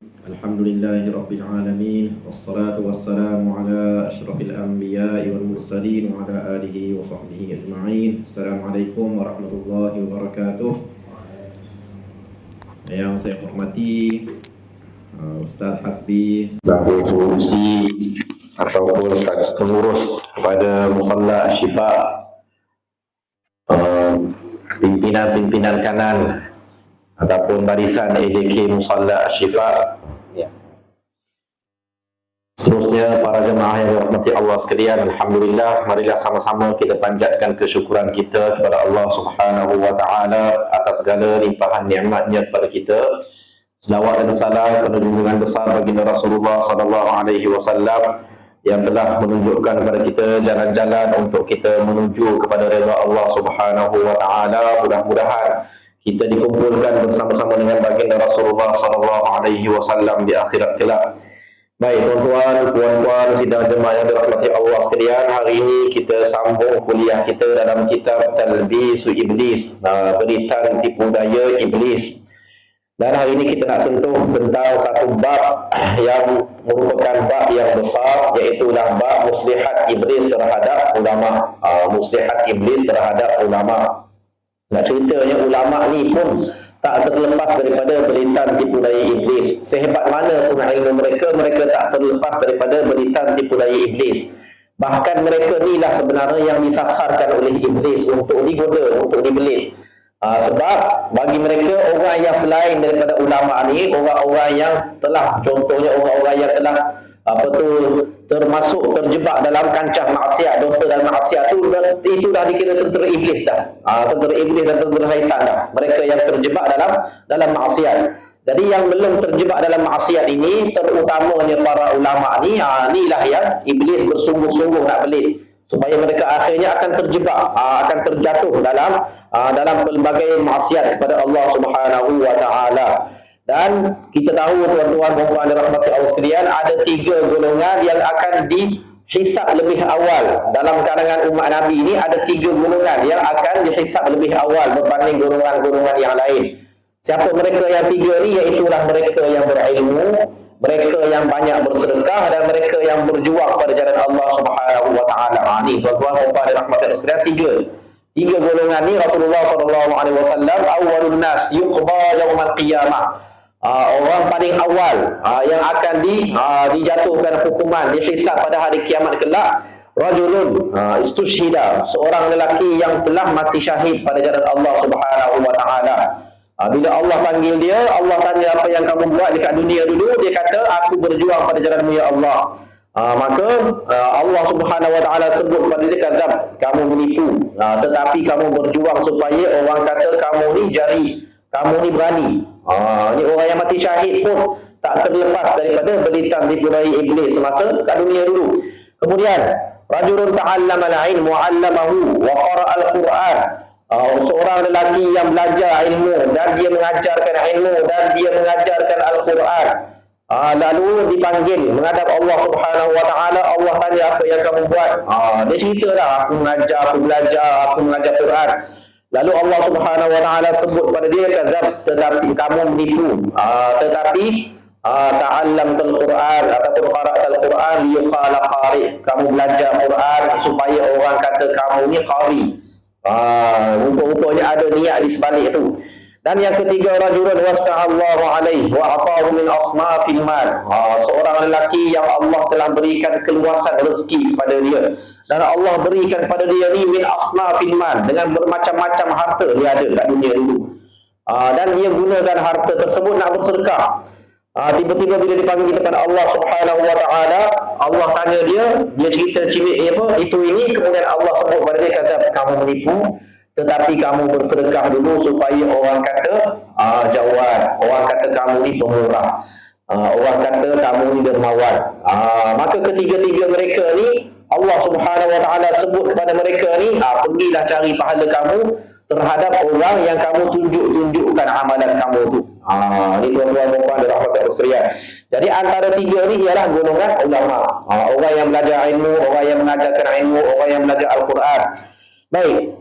Alhamdulillahi Rabbil Alamin. Wassalatu wassalamu ala ashrafil anbiya'i wal mursalin wa ala alihi wa sahbihi ajma'in. Assalamualaikum warahmatullahi wabarakatuh. Yang saya hormati Ustaz Hasbi selaku pengurusi ataupun pengurus kepada Musalla Asy-Syifa, pimpinan-pimpinan kanan ataupun barisan AJK Musalla Asy-Syifa, seterusnya para jemaah yang dirahmati Allah sekalian. Alhamdulillah, marilah sama-sama kita panjatkan kesyukuran kita kepada Allah Subhanahu wa taala atas segala limpahan nikmatnya kepada kita. Selawat dan salam kepada junjungan besar baginda Rasulullah sallallahu alaihi wasallam yang telah menunjukkan kepada kita jalan-jalan untuk kita menuju kepada redha Allah Subhanahu wa taala. Mudah-mudahan kita dikumpulkan bersama-sama dengan baginda Rasulullah sallallahu alaihi wasallam di akhirat kelak. Baik tuan-tuan, puan-puan, sidang jemaah yang dirahmati Allah sekalian, hari ini kita sambung kuliah kita dalam kitab Talbisu Iblis, beritan tipu daya iblis. Dan hari ini kita nak sentuh tentang satu bab yang merupakan bab yang besar, iaitu bab muslihat iblis terhadap ulama. Muslihat iblis terhadap ulama. Nak ceritanya ulama ni pun tak terlepas daripada beritan tipu daya iblis. Sehebat mana pun ilmu mereka, mereka tak terlepas daripada beritan tipu daya iblis. Bahkan mereka ni lah sebenarnya yang disasarkan oleh iblis untuk digoda, untuk dibelit. Sebab bagi mereka, orang yang selain daripada ulama ni, orang-orang yang telah, contohnya orang-orang yang telah terjebak dalam kancah maksiat, dosa dan maksiat itu dah dikira tentera iblis dah. Tentera iblis dan tentera syaitan dah. Mereka yang terjebak dalam maksiat. Jadi yang belum terjebak dalam maksiat ini, terutamanya para ulama ni, inilah yang iblis bersungguh-sungguh nak belit, supaya mereka akhirnya akan terjebak, akan terjatuh dalam pelbagai maksiat kepada Allah Subhanahu wa taala. Dan kita tahu tuan-tuan dan puan dirahmati Allah sekalian, ada 3 golongan yang akan dihisap lebih awal. Dalam kalangan umat Nabi ini ada 3 golongan yang akan dihisap lebih awal berbanding golongan-golongan yang lain. Siapa mereka yang 3 ni? Iaitulah mereka yang berilmu, mereka yang banyak bersedekah, dan mereka yang berjuang pada jalan Allah Subhanahu wa taala. Ni tuan-tuan dan puan dirahmati Allah sekalian, 3 golongan ni Rasulullah sallallahu alaihi wasallam, awwalun nas yuqda yaumal qiyamah. Orang paling awal yang akan dijatuhkan hukuman, dihisab pada hari kiamat kelak, rajulun istushhida, seorang lelaki yang telah mati syahid pada jalan Allah Subhanahu wa taala. Bila Allah panggil dia, Allah tanya, apa yang kamu buat dekat dunia dulu? Dia kata, aku berjuang pada jalan-Mu ya Allah. Maka Allah Subhanahu wa taala sebut kepada dia, kadzab, kamu menipu, tetapi kamu berjuang supaya orang kata kamu ni jari, kamu ni berani. Ni orang yang mati syahid pun tak terlepas daripada belitan tipu daya iblis semasa kat dunia dulu. Kemudian rajulun ta'allama al-ilm wa 'allamahu wa qara'a al-Quran. Seorang lelaki yang belajar ilmu dan dia mengajarkan ilmu dan dia mengajarkan Al-Quran. Lalu dipanggil menghadap Allah Subhanahu wa taala. Allah tanya, apa yang kamu buat? Dia ceritalah, aku mengajar, aku belajar, aku mengajar Quran. Lalu Allah Subhanahu wa taala sebut pada dia, kadzab, tetapi kamu menipu. Tetapi ta'allamtul Quran ataupun qara'atul Quran liyuqala qari. Kamu belajar Quran supaya orang kata kamu ni qari. Rupa-rupanya ada niat di sebalik itu. Dan yang ketiga, rajulun wasa'allahu alaihi wa ataahu min asnafil mal. Seorang lelaki yang Allah telah berikan keluasan rezeki kepada dia, dan Allah berikan kepada dia ni min asnafil mal, dengan bermacam-macam harta dia ada kat dunia dulu. Dan dia gunakan harta tersebut nak bersedekah. Tiba-tiba bila dipanggil kepada Allah Subhanahu wa taala, Allah tanya dia cerita itu ini, kemudian Allah sebut pada dia, kata kamu menipu, tetapi kamu bersedekah dulu supaya orang kata jawad, orang kata kamu ni pemurah, orang kata kamu ni dermawan. Maka ketiga-tiga mereka ni Allah Subhanahu wa taala sebut kepada mereka ni, pergilah cari pahala kamu terhadap orang yang kamu tunjukkan amalan kamu tu. Ini tuan-tuan dan puan dirahmati Allah sekalian. Jadi antara 3 ni ialah golongan ulama. Orang yang belajar ilmu, orang yang mengajarkan ilmu, orang yang belajar Al-Quran. Baik.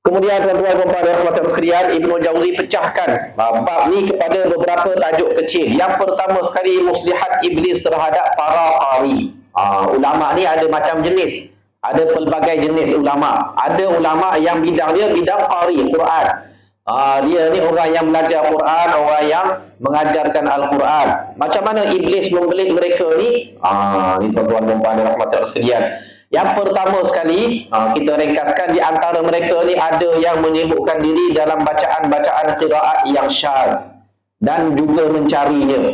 Kemudian tuan-tuan dan puan-puan rahmatan sekalian, Ibnu Jauzi pecahkan bab ni kepada beberapa tajuk kecil. Yang pertama sekali, muslihat iblis terhadap para qari. Ulama ni ada macam jenis. Ada pelbagai jenis ulama. Ada ulama yang bidang dia bidang qari, Quran. Dia ni orang yang belajar Quran, orang yang mengajarkan Al-Quran. Macam mana iblis membelit mereka ni? Ni tuan-tuan dan puan rahmatan sekalian. Yang pertama sekali, kita ringkaskan, di antara mereka ni ada yang menyibukkan diri dalam bacaan-bacaan qiraat yang syadz dan juga mencarinya.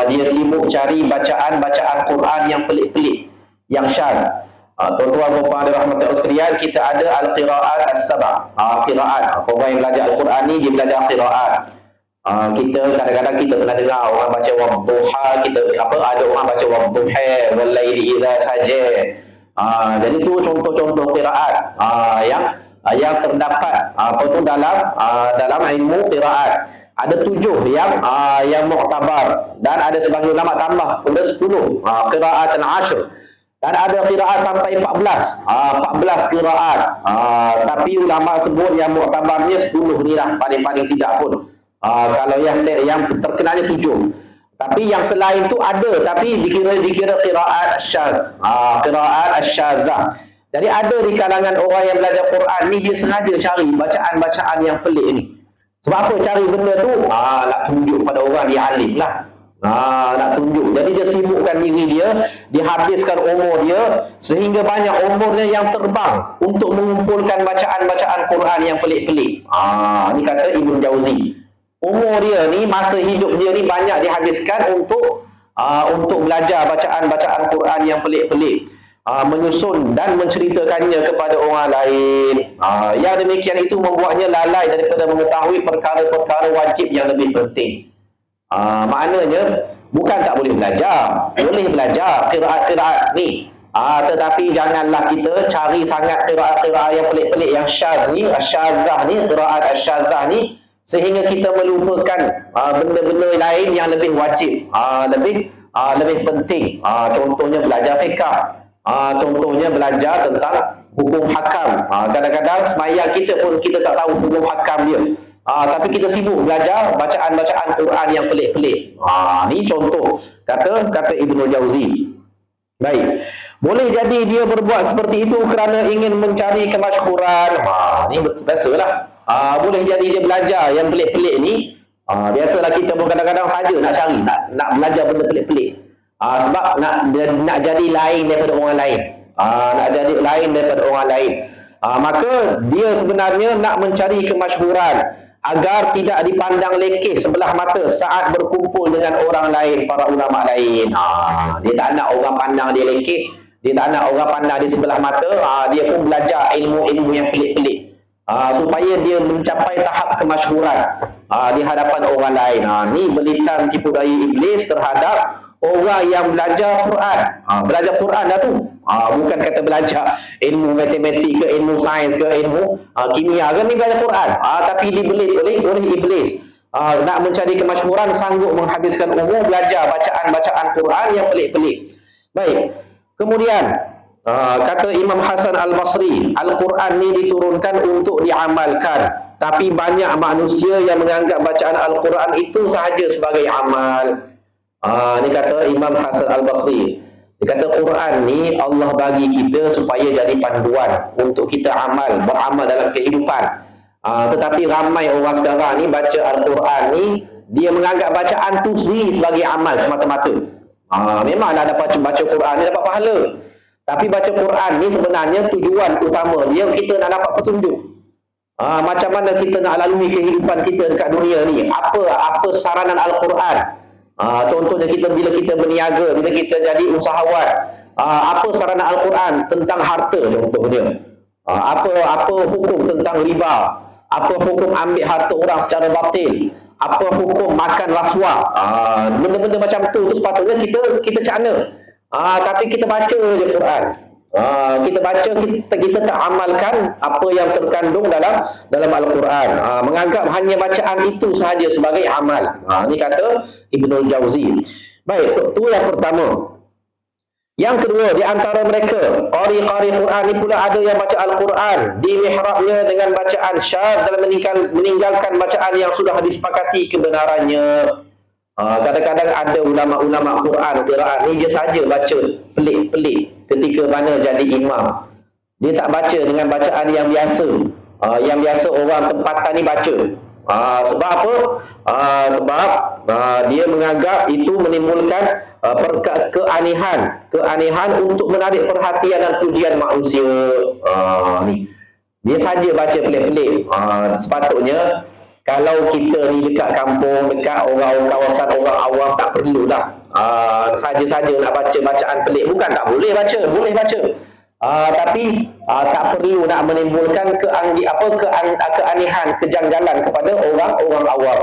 Dia sibuk cari bacaan-bacaan Quran yang pelik-pelik, yang syadz. Tuan-tuan dan puan rahmatan sekalian, kita ada al-qiraat as-sab'. Qiraat. Orang yang belajar Al-Quran ni dia belajar qiraat. Kita kadang-kadang kita pernah dengar orang baca wadduha, ada orang baca wadduha wal laili idza saja. Jadi itu contoh-contoh qiraat yang terdapat dalam ilmu qiraat. Ada 7 yang muktabar, dan ada sebagian ulama tambah pada 10 qiraat al-ashr, dan ada qiraat sampai 14 qiraat. Tapi ulama sebut yang muktabarnya 10 ni lah, paling-paling tidak pun. Kalau yang terkenalnya 7. Tapi yang selain itu ada, tapi dikira qiraat syadz. Qiraat asyadzah. Jadi ada di kalangan orang yang belajar Quran ni, dia sengaja cari bacaan-bacaan yang pelik ni. Sebab apa cari benda tu? Nak tunjuk pada orang dia alim lah. Nak tunjuk. Jadi dia sibukkan diri dia, dia habiskan umur dia, sehingga banyak umurnya yang terbang untuk mengumpulkan bacaan-bacaan Quran yang pelik-pelik. Ni kata Ibnu Jauzi. Umur dia ni, masa hidup dia ni banyak dihabiskan untuk belajar bacaan-bacaan Quran yang pelik-pelik, menyusun dan menceritakannya kepada orang lain. Yang demikian itu membuatnya lalai daripada mengetahui perkara-perkara wajib yang lebih penting. Maknanya bukan tak boleh belajar, boleh belajar qiraat-qiraat ni. Tetapi janganlah kita cari sangat qiraat-qiraat yang pelik-pelik, yang syadz ni, asyadzah ni, qiraat asyadzah ni, sehingga kita melupakan benda-benda lain yang lebih wajib, lebih penting. Contohnya belajar fiqh, contohnya belajar tentang hukum hakam. Kadang-kadang semayang kita pun kita tak tahu hukum hakam dia, tapi kita sibuk belajar bacaan-bacaan Quran yang pelik-pelik. Ni contoh kata Ibnu Jauzi. Baik, boleh jadi dia berbuat seperti itu kerana ingin mencari kemasyhuran. Ni biasalah. Boleh jadi dia belajar yang pelik-pelik ni. Biasalah kita pun kadang-kadang saja nak cari, nak belajar benda pelik-pelik. Sebab nak jadi lain daripada orang lain. Nak jadi lain daripada orang lain. Maka dia sebenarnya nak mencari kemasyhuran agar tidak dipandang lekeh sebelah mata saat berkumpul dengan orang lain, para ulama lain. Dia tak nak orang pandang dia lekeh, dia tak nak orang pandang dia sebelah mata. Dia pun belajar ilmu-ilmu yang pelik-pelik, supaya dia mencapai tahap kemasyhuran di hadapan orang lain. Ni belitan tipu daya iblis terhadap orang yang belajar Quran. Belajar Quran dah tu. Bukan kata belajar ilmu matematik ke, ilmu sains ke, ilmu kimia ke, ni belajar Quran. Tapi dibelit oleh iblis. Nak mencari kemasyhuran, sanggup menghabiskan umur belajar bacaan-bacaan Quran yang pelik-pelik. Baik. Kemudian kata Imam Hasan Al-Basri, Al-Quran ni diturunkan untuk diamalkan, tapi banyak manusia yang menganggap bacaan Al-Quran itu sahaja sebagai amal. Ni kata Imam Hasan Al-Basri. Dia kata Quran ni Allah bagi kita supaya jadi panduan untuk kita beramal dalam kehidupan. Tetapi ramai orang sekarang ni baca Al-Quran ni, dia menganggap bacaan tu sendiri sebagai amal semata-mata. Memanglah dapat baca Quran ni dapat pahala. Tapi baca Quran ni sebenarnya tujuan utama dia, kita nak dapat petunjuk. Macam mana kita nak lalui kehidupan kita dekat dunia ni. Apa saranan Al-Quran. Contohnya bila kita berniaga, bila kita jadi usahawan, apa saranan Al-Quran tentang harta contohnya. Apa hukum tentang riba. Apa hukum ambil harta orang secara batil. Apa hukum makan rasuah. Benda-benda macam tu sepatutnya kita cakna. Tapi kita baca je Quran. Kita baca, kita tak amalkan apa yang terkandung dalam Al-Quran. Menganggap hanya bacaan itu sahaja sebagai amal. Ini kata Ibnu Jauzi. Baik, itu yang pertama. Yang kedua, di antara mereka, qari-qari Quran ni pula ada yang baca Al-Quran di mihrabnya dengan bacaan syadz dalam meninggalkan bacaan yang sudah disepakati kebenarannya. Kadang-kadang ada ulama-ulama Quran, qiraat ni dia saja baca pelik-pelik ketika mana jadi imam. Dia tak baca dengan bacaan yang biasa. Yang biasa orang tempatan ni baca. Sebab apa? Sebab dia menganggap itu menimbulkan keanehan untuk menarik perhatian dan pujian manusia. Ni dia saja baca pelik-pelik. Sepatutnya kalau kita ni dekat kampung, dekat orang kawasan orang awam, tak perlulah saja-saja nak baca bacaan pelik. Bukan tak boleh baca, boleh baca. Tapi tak perlu nak menimbulkan keanehan, kejanggalan kepada orang-orang awam.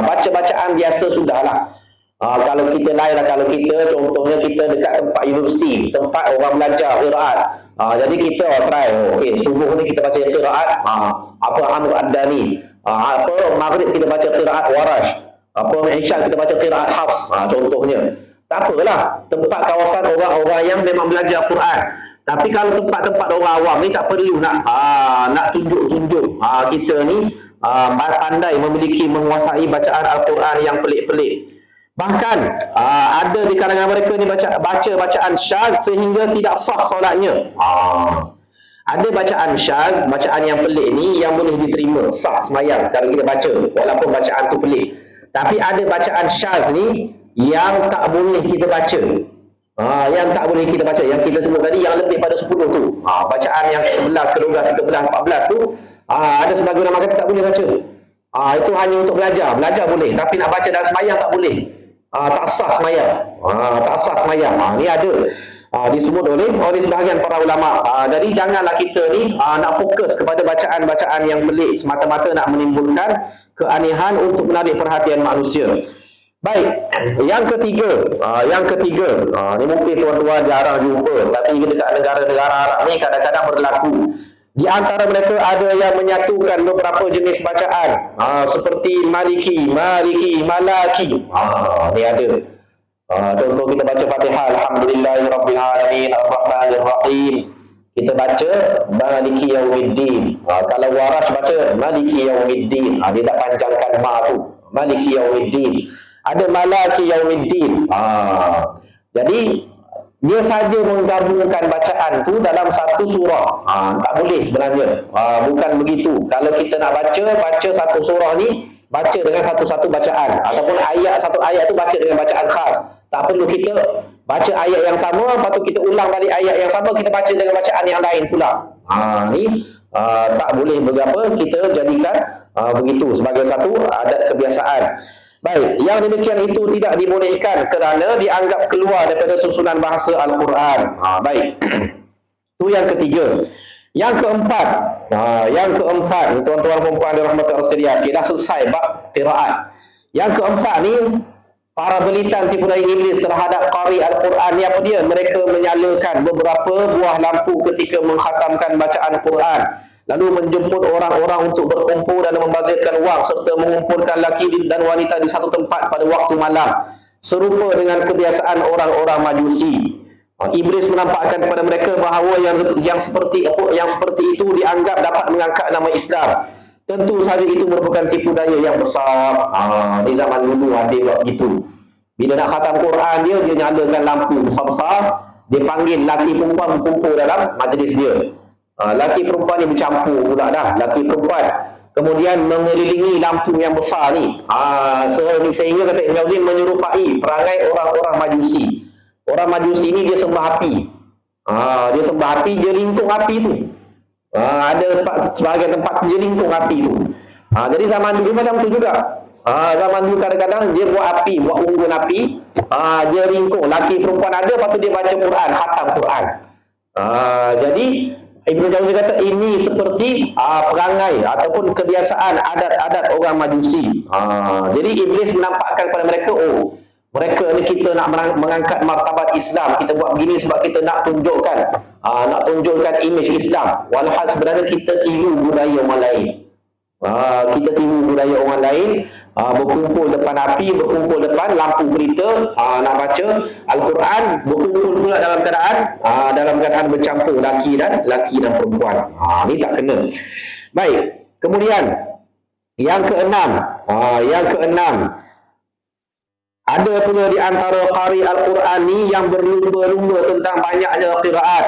Baca bacaan biasa sudahlah. Kalau kita lain lah, kalau kita contohnya kita dekat tempat universiti, tempat orang belajar qiraat. Jadi kita try, okey, subuh ni kita baca qiraat apa Amr Ad-Dani, apa maghrib kita baca qiraat Warash, apa Isyak kita baca qiraat Hafs, contohnya. Tak apalah, tempat kawasan orang-orang yang memang belajar Quran. Tapi kalau tempat-tempat orang awam ni tak perlu nak tunjuk-tunjuk kita ni pandai menguasai bacaan Al-Quran yang pelik-pelik. Bahkan ada di kalangan mereka ni baca bacaan syadz sehingga tidak sah solatnya. Ada bacaan syadz, bacaan yang pelik ni yang boleh diterima, sah semayang kalau kita baca walaupun bacaan tu pelik. Tapi ada bacaan syadz ni yang tak boleh kita baca. Yang tak boleh kita baca, yang kita sebut tadi, yang lebih pada 10 tu. Bacaan yang ke-11, ke-12, 13, 14 tu, ada sebagian ulama kata tak boleh baca. Itu hanya untuk belajar. Belajar boleh, tapi nak baca dalam semayang tak boleh. Tak sah semayang. Tak sah semayang. Ni ada disebut oleh sebahagian para ulama. Jadi janganlah kita ni nak fokus kepada bacaan-bacaan yang pelik semata-mata nak menimbulkan keanehan untuk menarik perhatian manusia. Baik, yang ketiga, ni mungkin tuan-tuan jarang jumpa, tapi dekat negara-negara Arab ni kadang-kadang berlaku. Di antara mereka ada yang menyatukan beberapa jenis bacaan, seperti Maliki, Malaki. Ni ada. Contoh kita baca Fatihah, Alhamdulillahirrabbilalamin, Ar-Rahmanirrahim. Kita baca Maliki Yaumiddin. Kalau Warash baca Maliki Yaumiddin. Dia tak panjangkan ma tu. Maliki Yaumiddin. Ada Malaki Yaumiddin. Jadi dia saja menggabungkan bacaan tu dalam satu surah. Tak boleh sebenarnya. Bukan begitu. Kalau kita nak baca satu surah ni, baca dengan satu-satu bacaan. Ataupun satu ayat tu baca dengan bacaan khas. Tak perlu kita baca ayat yang sama, lepas tu kita ulang balik ayat yang sama, kita baca dengan bacaan yang lain pula. Ni tak boleh berapa kita jadikan begitu sebagai satu adat kebiasaan. Baik, yang demikian itu tidak dibolehkan kerana dianggap keluar daripada susunan bahasa Al-Quran. Baik, itu yang ketiga. Yang keempat, tuan-tuan perempuan dirahmati Allah sekalian, kita dah selesai bab qiraat. Yang keempat ni, para belitan tipu daya iblis terhadap qari Al-Quran ni apa dia? Mereka menyalakan beberapa buah lampu ketika mengkhatamkan bacaan Quran, lalu menjemput orang-orang untuk berkumpul dan membazirkan wang serta mengumpulkan laki dan wanita di satu tempat pada waktu malam, serupa dengan kebiasaan orang-orang Majusi. Iblis menampakkan kepada mereka bahawa yang seperti itu dianggap dapat mengangkat nama Islam. Tentu saja itu merupakan tipu daya yang besar. Di zaman dulu ada buat begitu. Bila nak khatam Quran dia nyalakan lampu besar-besar, dia panggil laki perempuan berkumpul dalam majlis dia. Laki perempuan ni bercampur pula dah, laki perempuan. Kemudian mengelilingi lampu yang besar ni. Sehingga kata Ibn Jauzin menyerupai perangai orang-orang Majusi. Orang Majusi ni dia sembah api. Dia sembah api, dia ringkung api tu. Ada sebahagian tempat dia ringkung api tu. Jadi zaman dulu macam tu juga. Zaman dulu kadang-kadang dia buat api, buat unggun api. Dia ringkung, laki perempuan ada, lepas tu dia baca Quran, khatam Quran. Jadi Ibn Jauzin kata ini seperti perangai ataupun kebiasaan adat-adat orang Majusi. Jadi Iblis menampakkan kepada mereka, mereka ni kita nak mengangkat martabat Islam, kita buat begini sebab kita nak tunjukkan imej Islam. Walhal sebenarnya kita tiru budaya orang lain. berkumpul depan api, berkumpul depan lampu berita, nak baca Al-Quran, berkumpul pula dalam keadaan bercampur laki dan perempuan. Ni tak kena. Baik, kemudian yang keenam, ada pula di antara qari Al-Quran ni yang berlumba-lumba tentang banyaknya qiraat.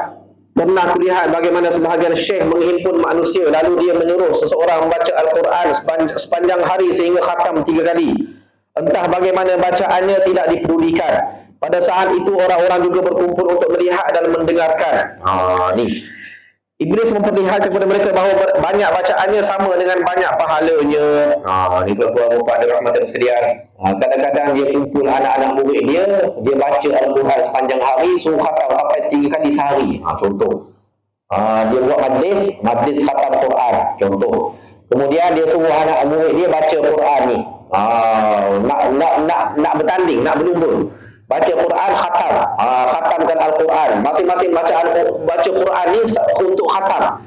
Pernah kulihat bagaimana sebahagian syekh menghimpun manusia, lalu dia menyuruh seseorang membaca Al-Quran sepanjang hari sehingga khatam 3 kali. Entah bagaimana bacaannya tidak dipedulikan. Pada saat itu orang-orang juga berkumpul untuk melihat dan mendengarkan. Ni Iblis memperlihatkan kepada mereka bahawa banyak bacaannya sama dengan banyak pahalanya. Ni tuan-tuan dan puan dirahmati sekalian. Kadang-kadang dia kumpul anak-anak murid dia baca Al-Quran sepanjang hari, suruh khatam sampai 3 kali sehari. Contoh. Dia buat majlis khatam Quran, contoh. Kemudian dia suruh anak murid dia baca Quran ni. Nak bertanding, nak berlumba. Baca Quran, khatamkan Al-Quran. Masing-masing baca Quran ni untuk khatam.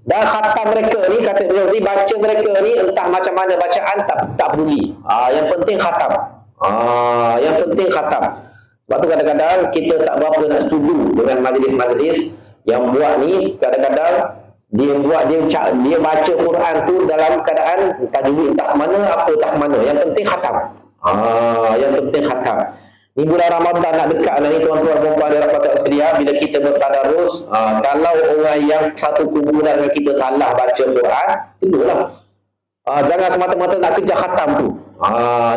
Dan khatam mereka ni, kata Jauzi, baca mereka ni entah macam mana bacaan tak peduli. Yang penting khatam. Sebab tu kadang-kadang kita tak berapa nak setuju dengan majlis-majlis yang buat ni. Kadang-kadang dia baca Quran tu dalam keadaan tajwid entah mana, apa tak mana. Yang penting khatam. Ni bulan Ramadan nak dekat lah ni tuan-tuan dan puan dirahmati sekalian. Bila kita bertadarus, kalau orang yang satu kumpulan dengan kita salah baca Quran, tentulah. Jangan semata-mata nak kejar khatam tu.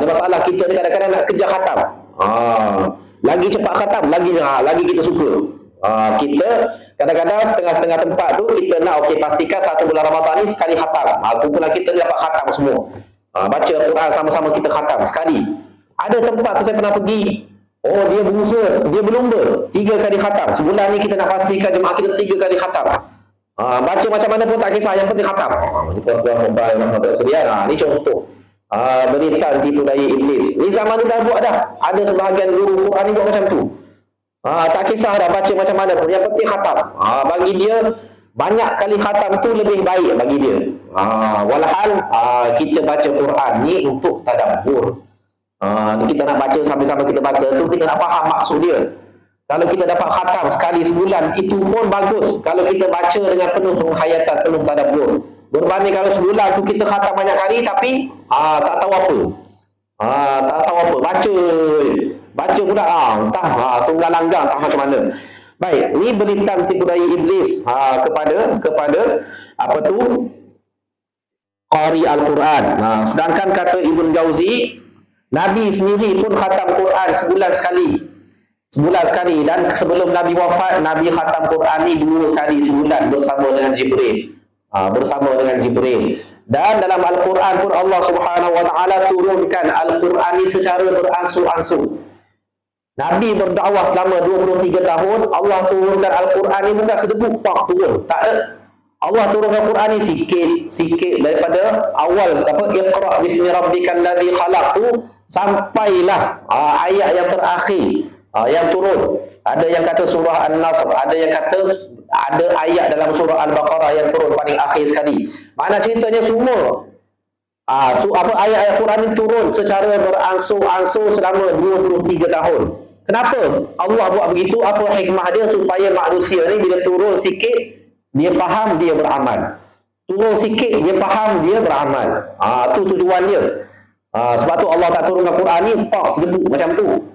Ni masalah kita ni kadang-kadang nak kejar khatam. Lagi cepat khatam, lagi kita suka. Kita kadang-kadang setengah-setengah tempat tu kita nak pastikan satu bulan Ramadan ni sekali khatam. Kumpulan kita ni dapat khatam semua. Baca Quran sama-sama kita khatam sekali. Ada tempat tu saya pernah pergi. Dia berusaha, dia berlumba 3 kali khatam. Sebulan ni kita nak pastikan jemaah kita 3 kali khatam. Baca macam mana pun tak kisah, yang penting khatam. Ini tuan-tuan mobile yang tak sedia. Ni contoh beritan tipu daya iblis. Ni zaman ni dah buat dah. Ada sebahagian guru Quran ni buat macam tu. Tak kisah dah baca macam mana pun, yang penting khatam. Bagi dia banyak kali khatam tu lebih baik bagi dia. Walhal kita baca Quran ni untuk tadabbur. Kita nak baca sama-sama kita baca tu, kita nak faham maksud dia. Kalau kita dapat khatam sekali sebulan, itu pun bagus. Kalau kita baca dengan penuh penghayatan, penuh tadabbur. Berbanding kalau sebulan tu kita khatam banyak kali tapi tak tahu apa. Baca pula entah tunggal langgang, tak macam mana. Baik, ni beritan tipu daya iblis kepada apa tu? Qari Al-Quran. Sedangkan kata Ibn Jauzi, Nabi sendiri pun khatam Quran sebulan sekali. Dan sebelum Nabi wafat, Nabi khatam Quran ni 2 kali sebulan bersama dengan Jibril. Dan dalam Al-Quran pun Allah Subhanahu Wa Taala turunkan Al-Quran ni secara beransur-ansur. Nabi berdakwah selama 23 tahun, Allah turunkan Al-Quran ni bukan sedebuk turun. Tak ada. Allah turunkan Quran ni sikit daripada awal Iqra bismi rabbikal ladzi khalaq tu sampailah ayat yang terakhir yang turun. Ada yang kata surah An-Nasr, ada yang kata ada ayat dalam surah Al-Baqarah yang turun paling akhir sekali. Mana ceritanya semua ayat-ayat Quran ini turun secara beransur-ansur selama 23 tahun. Kenapa Allah buat begitu? Apa hikmah dia? Supaya manusia ni bila turun sikit dia faham, dia beramal. Turun sikit dia faham, dia beramal. Tu tujuan dia. Sebab tu Allah tak turunkan Quran ni sedebuk macam tu.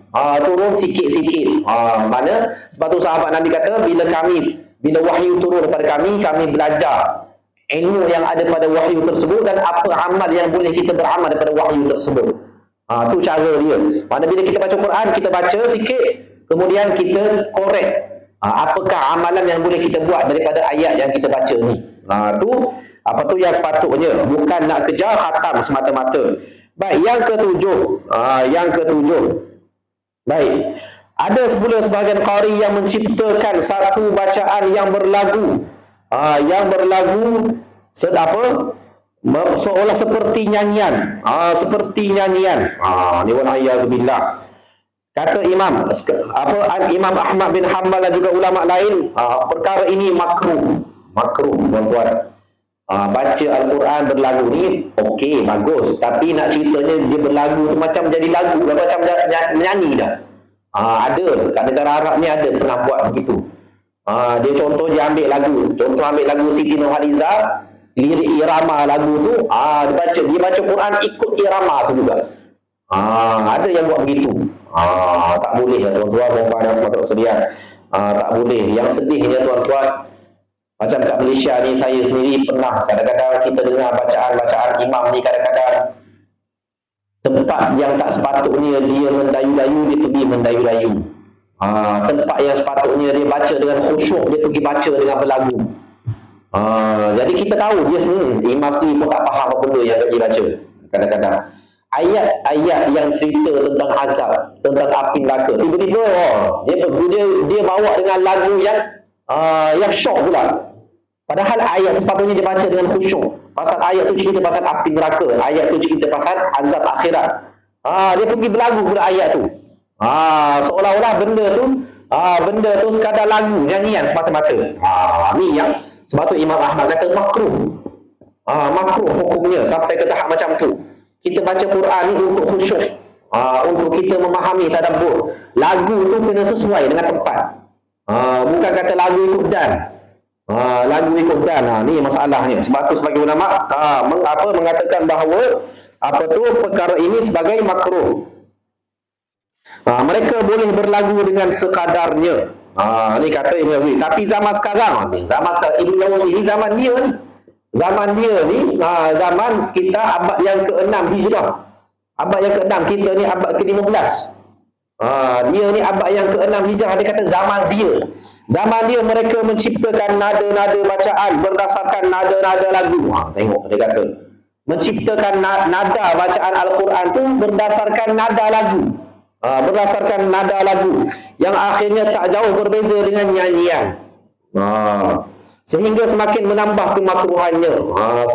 Turun sikit-sikit. Mana? Sebab tu sahabat Nabi kata, bila wahyu turun kepada kami belajar ilmu yang ada pada wahyu tersebut dan apa amal yang boleh kita beramal daripada wahyu tersebut. Tu cara dia. Mana bila kita baca Quran, kita baca sikit, kemudian kita korek. Apakah amalan yang boleh kita buat daripada ayat yang kita baca ni. Tu yang sepatutnya. Bukan nak kejar khatam semata-mata. Baik, yang ketujuh. Baik. Ada sebahagian qari yang menciptakan satu bacaan yang berlagu. Seolah seperti nyanyian. Ni wal'ayyadzubillah. Kata Imam Ahmad bin Hanbal dan juga ulama lain, perkara ini makruh tuan-tuan. Baca Al-Quran berlagu ni okey, bagus, tapi nak ceritanya dia berlagu tu macam jadi lagu dah, macam nyanyi dah. Ada kat negara Arab ni ada pernah buat begitu. Dia contoh dia ambil lagu Siti Nurhaliza, lirik irama lagu tu, dia baca Quran ikut irama tu juga. Ada yang buat begitu. Tak boleh ya tuan-tuan, puan-puan dan puan-puan sekalian. Tak boleh. Yang sedihnya tuan-tuan, macam kat Malaysia ni, saya sendiri pernah kadang-kadang kita dengar bacaan-bacaan imam ni, kadang-kadang tempat yang tak sepatutnya dia mendayu-dayu, dia pergi mendayu-dayu. Tempat yang sepatutnya dia baca dengan khusyuk, dia pergi baca dengan berlagu. Jadi kita tahu dia sendiri, imam sendiri pun tak faham apa benda yang dia baca kadang-kadang. Ayat-ayat yang cerita tentang azab, tentang api neraka, tiba-tiba dia bawa dengan lagu yang syok pula. Padahal ayat sepatutnya dia baca dengan khusyuk. Pasal ayat tu cerita pasal api neraka, ayat tu cerita pasal azab akhirat. Dia pergi berlagu pula ayat tu. Seolah-olah benda tu sekadar lagu, nyanyian semata-mata. Ni yang sebab tu Imam Ahmad kata makruh. Makruh hukumnya sampai ke tahap macam tu. Kita baca Quran ni untuk khusyuk, untuk kita memahami tadabbur. Lagu tu kena sesuai dengan tempat. Bukan kata lagu ikut dan. Lagu ikut dan. Ni masalahnya. Sebab tu sebagai ulama mengatakan bahawa perkara ini sebagai makruh. Mereka boleh berlagu dengan sekadarnya. Ni kata Ibn Jauzi. Tapi zaman sekarang Ibn Jauzi ni zaman dia ni zaman sekitar abad yang ke-6 Hijrah. Abad yang ke-6, kita ni abad ke-15. Dia ni abad yang ke-6 Hijrah. Dia kata zaman dia mereka menciptakan nada-nada bacaan berdasarkan nada-nada lagu. Tengok dia kata menciptakan nada bacaan Al-Quran tu berdasarkan nada lagu. Berdasarkan nada lagu yang akhirnya tak jauh berbeza dengan nyanyian. Sehingga semakin menambah kemakruhannya,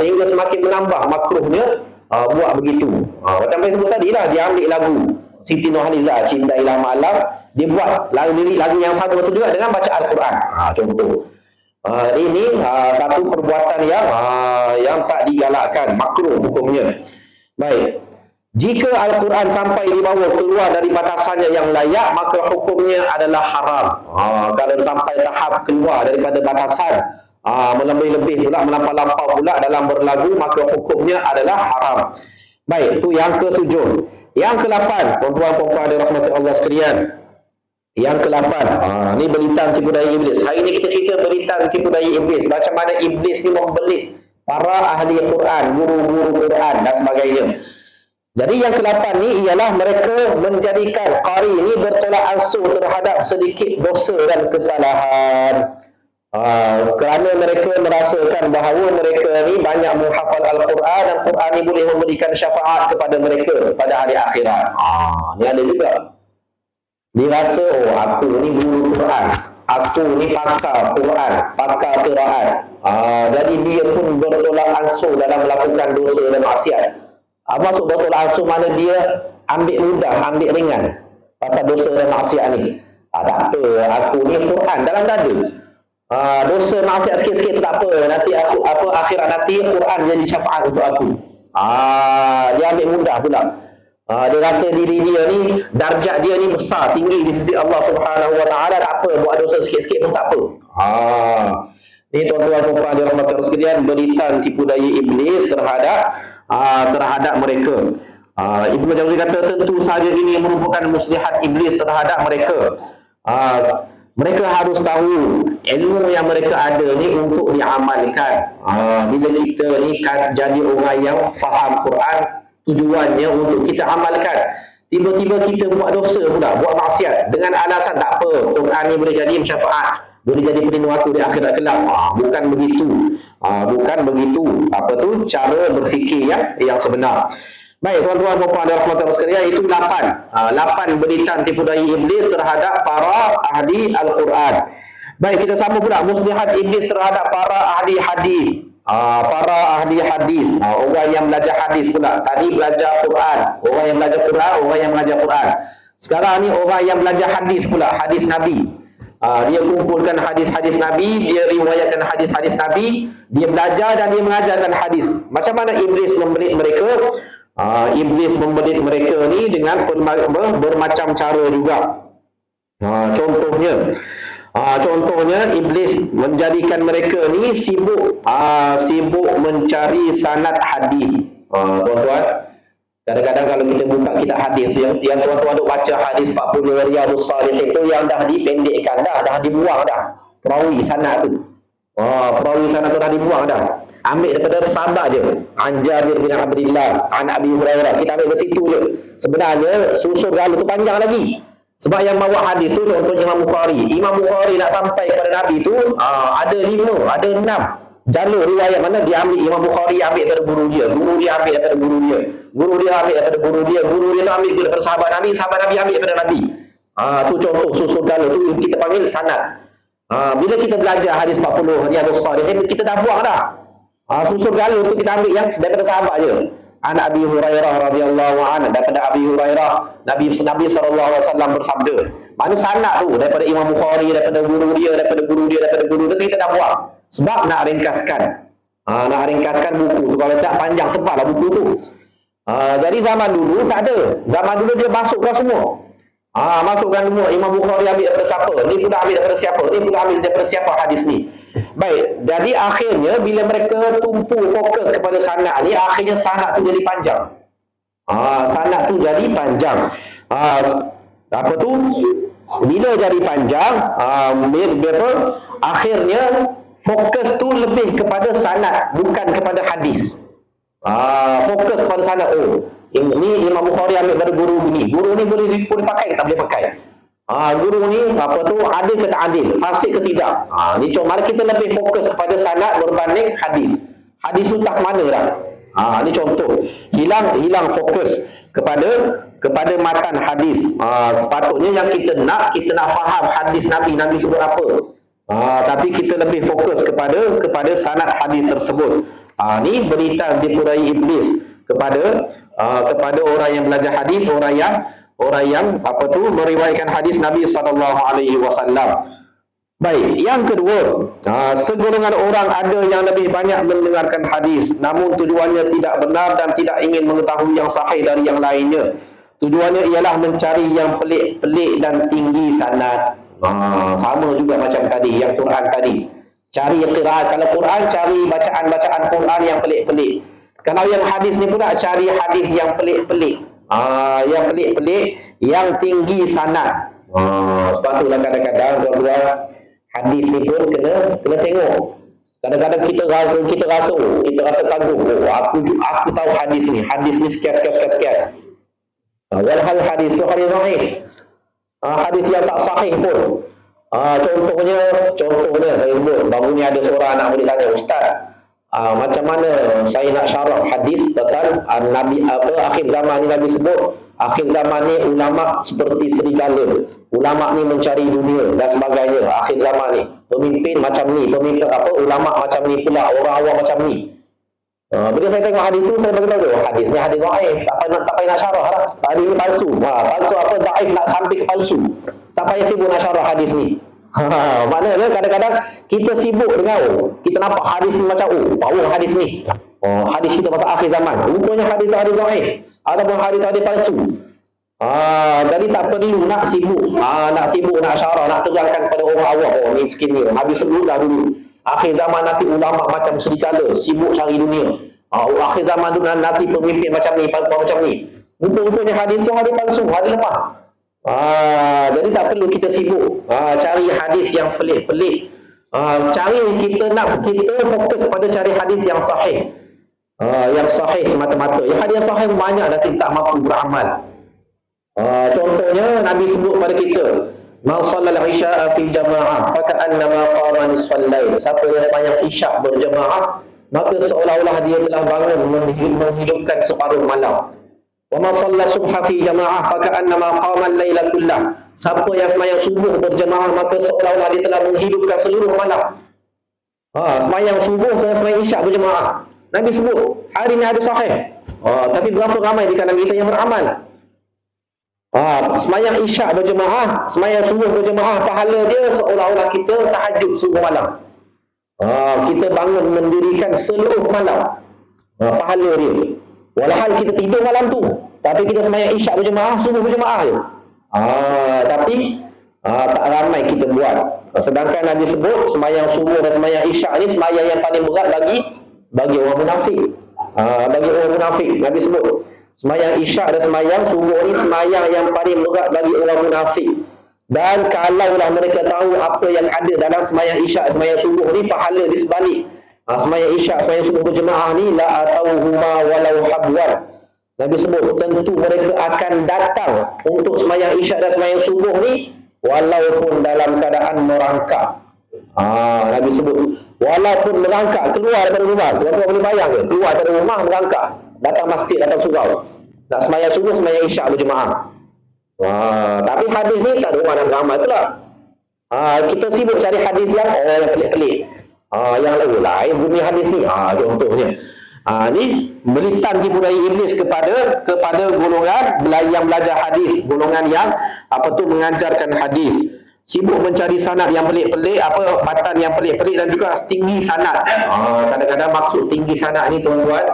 sehingga semakin menambah makruhnya buat begitu. Macam saya sebut tadi lah, dia ambil lagu Siti Nurhaliza, Cintailah Malam, dia buat lirik lagu yang sama tu juga dengan baca Al-Quran. Contoh. Ini satu perbuatan yang tak digalakkan, makruh hukumnya. Baik. Jika Al-Quran sampai dibawa keluar dari batasannya yang layak, maka hukumnya adalah haram. Kalau sampai tahap keluar daripada batasan, melebih-lebih pula, melampau-lampau pula dalam berlagu, maka hukumnya adalah haram. Baik, itu yang ke-7. Yang ke-8, tuan-tuan puan-puan dirahmati Allah sekalian. Yang ke-8, ni belitan tipu daya iblis. Hari ini kita cerita belitan tipu daya iblis. Macam mana iblis ni membelit para ahli Quran, guru-guru Quran dan sebagainya. Jadi yang ke-8 ni ialah mereka menjadikan qari ni bertolak ansur terhadap sedikit dosa dan kesalahan. Kerana mereka merasakan bahawa mereka ni banyak menghafal Al-Quran dan Quran ni boleh memberikan syafaat kepada mereka pada hari akhirat. Ni ada juga. Dia rasa, aku ni guru Quran, aku ni pakar Quran, pakar qiraat. Jadi dia pun bertolak ansur dalam melakukan dosa dan maksiat. Maksud bertolak ansur mana dia ambil mudah, ambil ringan pasal dosa dan maksiat ni. Tak apa, aku ni Quran dalam dada. Dosa maksiat sikit-sikit tu tak apa. Nanti akhirat nanti Quran jadi syafaat untuk aku. Dia ambil mudah pula. Dia rasa diri dia ni, darjat dia ni besar, tinggi di sisi Allah Subhanahu Wa Taala. Tak apa, buat dosa sikit-sikit pun tak apa. Ni tuan-tuan puan-puan dirahmati Allah sekalian, beritan tipu daya iblis terhadap mereka. Ibnu Jauzi kata tentu saja ini merupakan muslihat iblis terhadap mereka. Mereka harus tahu ilmu yang mereka ada ni untuk diamalkan. Bila kita ni jadi orang yang faham Quran, tujuannya untuk kita amalkan. Tiba-tiba kita buat dosa pula, buat maksiat dengan alasan tak apa, Quran ni boleh jadi syafaat, boleh jadi pelindung aku di akhirat kelak. Bukan begitu. Bukan begitu. Cara berfikir yang sebenar. Baik, tuan-tuan dan puan-puan rahmatullah sekalian, itu 8 beritan tipu daya iblis terhadap para ahli Al-Quran. Baik, kita sambung pula muslihat iblis terhadap para ahli hadis. Para ahli hadis, orang yang belajar hadis pula. Tadi belajar Quran, orang yang belajar Quran, orang yang belajar Quran. Sekarang ni orang yang belajar hadis pula, hadis Nabi. Dia kumpulkan hadis-hadis Nabi, dia riwayatkan hadis-hadis Nabi, dia belajar dan dia mengajarkan hadis. Macam mana iblis membelit mereka? Iblis membelit mereka ni dengan bermacam cara juga. Contohnya iblis menjadikan mereka ni sibuk mencari sanad hadis. Tuan-tuan, kadang-kadang kalau kita buka kitab hadis tu, yang tuan-tuan duk baca hadis 40 Riyadhus Shalihin itu yang dah dipendekkan dah dibuang dah. Perawi sanad tu. Perawi sanad tu dah dibuang dah. Ambil daripada sahabat je. An Jabir bin Abdullah, an Abi Hurairah. Kita ambil dari situ je. Sebenarnya susun galu tu panjang lagi. Sebab yang bawa hadis tu contohnya Imam Bukhari. Imam Bukhari nak sampai kepada Nabi tu ada 5, ada 6 jalur riwayat. Mana dia ambil, Imam Bukhari ambil daripada guru dia, guru dia ambil daripada guru dia, guru dia ambil daripada guru dia, guru dia tu ambil daripada sahabat Nabi, sahabat Nabi ambil daripada Nabi. Tu contoh susun galu tu kita panggil sanad. Bila kita belajar hadis 40 Riyadhus Shalihin, kita dah buang dah. Susun galu tu kita ambil yang daripada sahabat je. An Abi Hurairah radhiyallahu anhu, daripada Abi Hurairah Nabi sallallahu alaihi wasallam bersabda. Mana sanad tu daripada Imam Bukhari, daripada guru dia, daripada guru dia, daripada guru dia, kita dah buang. Sebab nak ringkaskan. Nak ringkaskan buku tu. Kalau tak panjang tebal lah buku tu. Jadi zaman dulu tak ada. Zaman dulu dia masukkan semua. Masukkan semua. Imam Bukhari ambil daripada siapa, ni pula ambil daripada siapa, ni pula ambil daripada siapa hadis ni. Baik, jadi akhirnya bila mereka tumpu fokus kepada sanad ni, akhirnya sanad tu jadi panjang. Sanad tu jadi panjang. Apa tu? Bila jadi panjang, akhirnya fokus tu lebih kepada sanad, bukan kepada hadis. Fokus pada sanad. Ini Imam Bukhari ambil dari guru ni. Guru ni boleh pakai ke tak boleh pakai? Guru ni adil ke tak adil, fasik ke tidak? Ni cuma mari kita lebih fokus kepada sanad berbanding hadis. Hadis tu tak mana dah. Ni contoh. Hilang fokus kepada matan hadis. Sepatutnya yang kita nak faham hadis Nabi sebut apa. Tapi kita lebih fokus kepada sanad hadis tersebut. Ni berita dipurai iblis kepada orang yang belajar hadis, orang yang meriwayatkan hadis Nabi SAW. Baik, yang kedua, segolongan orang ada yang lebih banyak mendengarkan hadis, namun tujuannya tidak benar dan tidak ingin mengetahui yang sahih dari yang lainnya. Tujuannya ialah mencari yang pelik-pelik dan tinggi sanad. Sama juga macam tadi, yang Quran tadi. Cari qiraat. Kalau Quran, cari bacaan-bacaan Quran yang pelik-pelik. Kalau yang hadis ni pula, cari hadis yang pelik-pelik. Yang pelik-pelik, yang tinggi sanad. Sebab itulah kadang-kadang tuan-tuan, hadis ni pun kena tengok. Kadang-kadang kita rasa kagum. Aku tahu hadis ni sekian. Walhal hadis tu hadis dhaif. Hadis yang tak sahih pun. Contohnya saya sebut, baru ni ada seorang anak murid tanya, Ustaz, macam mana saya nak syarah hadis pasal Nabi akhir zaman ni Nabi sebut akhir zaman ni ulama seperti serigala, ulama ni mencari dunia dan sebagainya. Akhir zaman ni pemimpin macam ni, ulama macam ni pula, orang awam macam ni. Bila saya tengok hadis tu, saya bagi tahu hadis ni hadis dhaif, tak payah nak syarah lah. Hadis ni palsu. Palsu apa, dhaif nak hampir palsu. Tak payah sibuk nak syarah hadis ni. Maknanya kadang-kadang kita sibuk dengan kita nampak hadis ni macam power hadis ni. Hadis kita pasal akhir zaman. Rupanya hadis tu hadis dhaif ataupun hadis tu hadis palsu. Jadi tak perlu nak sibuk nak syarah, nak terangkan kepada orang awam. Miskin ni habis sebut dah dulu. Akhir zaman nanti ulama macam serigala, sibuk cari dunia. Akhir zaman tu nanti pemimpin macam ni, macam ni. Rupanya hadis tu hadis palsu, hadis lemah. Jadi tak perlu kita sibuk cari hadis yang pelik-pelik. Kita fokus pada cari hadis yang sahih. Yang sahih semata-mata. Yang hadis yang sahih banyak dan kita tak mampu beramal. Contohnya Nabi sebut pada kita, man shallal isya'a fi jama'ah faka'annama qama nisfal lail. Siapa yang sembahyang isyak berjemaah, maka seolah-olah dia telah bangun menghidupkan separuh malam. Wa man shalla subha fi jama'ah faka'annama qama al-laila kullah. Siapa yang sembahyang subuh berjemaah, maka seolah-olah dia telah menghidupkan seluruh malam. Sembahyang subuh dan sembahyang isyak berjemaah. Nabi sebut hari ini hadis sahih. Tapi berapa ramai di kalangan kita yang beramal? Semayang isyak berjemaah, semayang subuh berjemaah, pahala dia seolah-olah kita tahajud subuh malam. Kita bangun mendirikan seluruh malam. Pahala dia. Walhal kita tidur malam tu, tapi kita semayang isyak berjemaah, subuh berjemaah je. Tapi tak ramai kita buat. Sedangkan Nabi sebut semayang subuh dan semayang isyak ni semayang yang paling berat bagi orang munafik. Bagi orang munafik Nabi sebut semayang isyak dan semayang subuh ni semayang yang paling berat bagi orang munafik. Dan kalaulah mereka tahu apa yang ada dalam semayang isyak, semayang subuh ni, pahala di sebalik semayang isyak, semayang subuh berjemaah ni, la atauhuma walau habwan. Nabi sebut tentu mereka akan datang untuk semayang isyak dan semayang subuh ni walaupun dalam keadaan merangkak. Nabi sebut walaupun merangkak keluar daripada rumah. Tuan-tuan boleh bayang ke? Keluar daripada rumah merangkak, datang masjid, datang surau, nak semayang subuh, semayang isyak berjemaah. Tapi hadis ni tak ada orang nak beramal pula. Kita sibuk cari hadis yang pelik-pelik, yang lain bunyi hadis ni. Contohnya ni melitan tipu daya iblis kepada golongan yang belajar hadis, golongan yang mengajarkan hadis. Sibuk mencari sanad yang pelik-pelik, matan yang pelik-pelik, dan juga tinggi sanad. Kadang-kadang maksud tinggi sanad ni, tuan-tuan,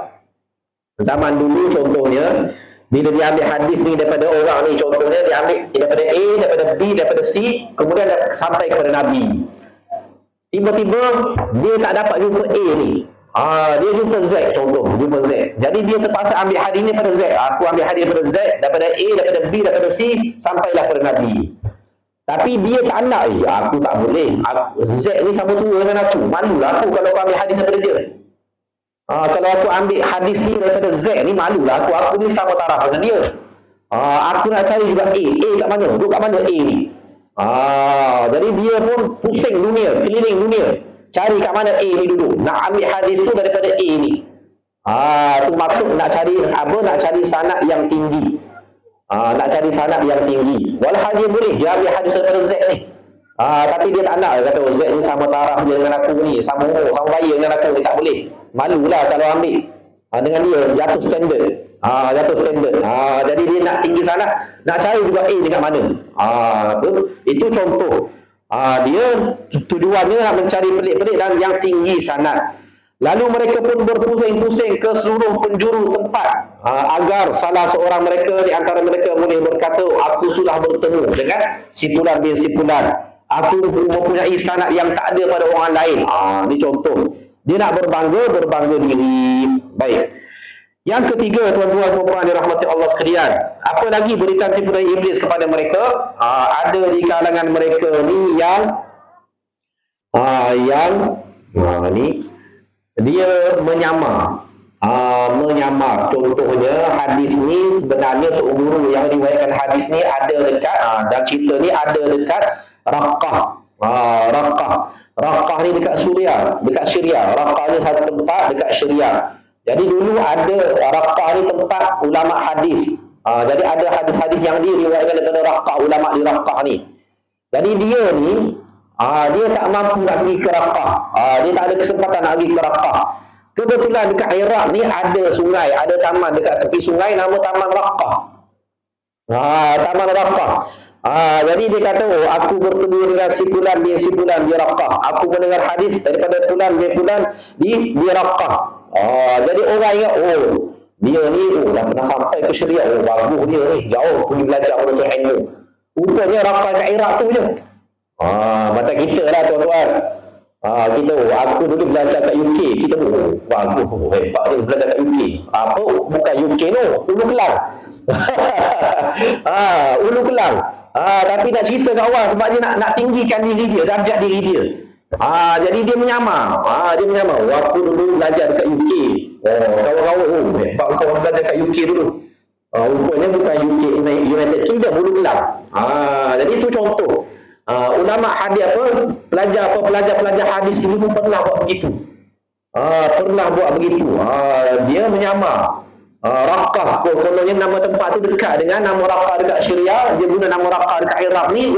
zaman dulu contohnya, bila dia ambil hadis ni daripada orang ni, contohnya dia ambil daripada A, daripada B, daripada C, kemudian sampai kepada Nabi. Tiba-tiba dia tak dapat jumpa A ni, dia jumpa Z, contoh, jumpa Z. Jadi dia terpaksa ambil hadis ni daripada Z. Aku ambil hadis daripada Z, daripada A, daripada B, daripada C, sampailah kepada Nabi. Tapi dia tak nak, aku tak boleh, Z ni sama tua dengan aku, malulah aku kalau aku ambil hadis daripada dia. Kalau aku ambil hadis ni daripada Z ni, malulah aku ni sama taraf dengan dia. Aku nak cari juga A kat mana, duduk kat mana A ni. Jadi dia pun pusing dunia, keliling dunia, cari kat mana A ni duduk, nak ambil hadis tu daripada A ni. Tu maksud nak cari sanad yang tinggi. Nak cari sanad yang tinggi. Walhal dia boleh, dia ambil hadis daripada Z ni. Tapi dia tak nak, kata Z ni sama taraf dia dengan aku ni, sama umur, sama bayi dengan aku ni, tak boleh. Malulah kalau ambil dengan dia, jatuh standard. Jadi dia nak tinggi sanad, nak cari juga A dekat mana. Itu contoh. Dia tujuannya nak mencari pelik-pelik dan yang tinggi sanad. Lalu mereka pun berpusing-pusing ke seluruh penjuru tempat agar salah seorang mereka di antara mereka boleh berkata, aku sudah bertemu dengan si fulan bin si fulan, aku mempunyai sanad yang tak ada pada orang lain. Ini contoh. Dia nak berbangga diri. Baik. Yang ketiga, tuan-tuan dan puan dirahmati Allah sekalian, apa lagi berikan tipu daya iblis kepada mereka? Ada di kalangan mereka ni yang ni dia menyamar. Contohnya hadis ni sebenarnya Tok Guru yang riwayatkan hadis ni ada dekat dan cerita ni ada dekat Raqqah. Raqqah ni dekat Syria. Raqqah ni satu tempat dekat Syria. Jadi dulu ada Raqqah ni tempat ulama hadis. Jadi ada hadis-hadis yang diriwayatkan daripada Raqqah, ulama di Raqqah ni. Jadi dia ni dia tak mampu nak pergi ke Raqqah. Dia tak ada kesempatan nak pergi ke Raqqah. Kebetulan dekat Iraq ni ada sungai, ada taman dekat tepi sungai, nama Taman Raqqah. Taman Raqqah. Jadi dia kata, aku bertemu dengan si fulan bin si fulan di Raqqah. Aku mendengar hadis daripada fulan bin fulan di Raqqah. Jadi orang ingat, dia ni dah pernah sampai ke Syria. Bagus dia ni, jauh pergi belajar untuk ilmu. Rupanya Raqqah kat Iraq tu je. Macam kita lah, tuan-tuan. Aku dulu belajar kat UK. Kita pun bagus, hebat ni belajar kat UK. Bukan UK tu, Ulu Kelang. Ulu Kelang. Tapi nak cerita kat orang sebab dia nak tinggikan diri dia, darjat diri dia. Jadi dia menyamar. Aku dulu belajar dekat UK. Kawan-kawan, hebat kau belajar kat UK dulu. Rupanya bukan UK, United Kingdom, Ulu Kelang. Jadi itu contoh. Ulama hadis pelajar hadis dulu pun pernah buat begitu. Dia menyamar. Raqqah, kononnya nama tempat tu dekat dengan nama Raqqah dekat Syria. Dia guna nama Raqqah dekat Iraq ni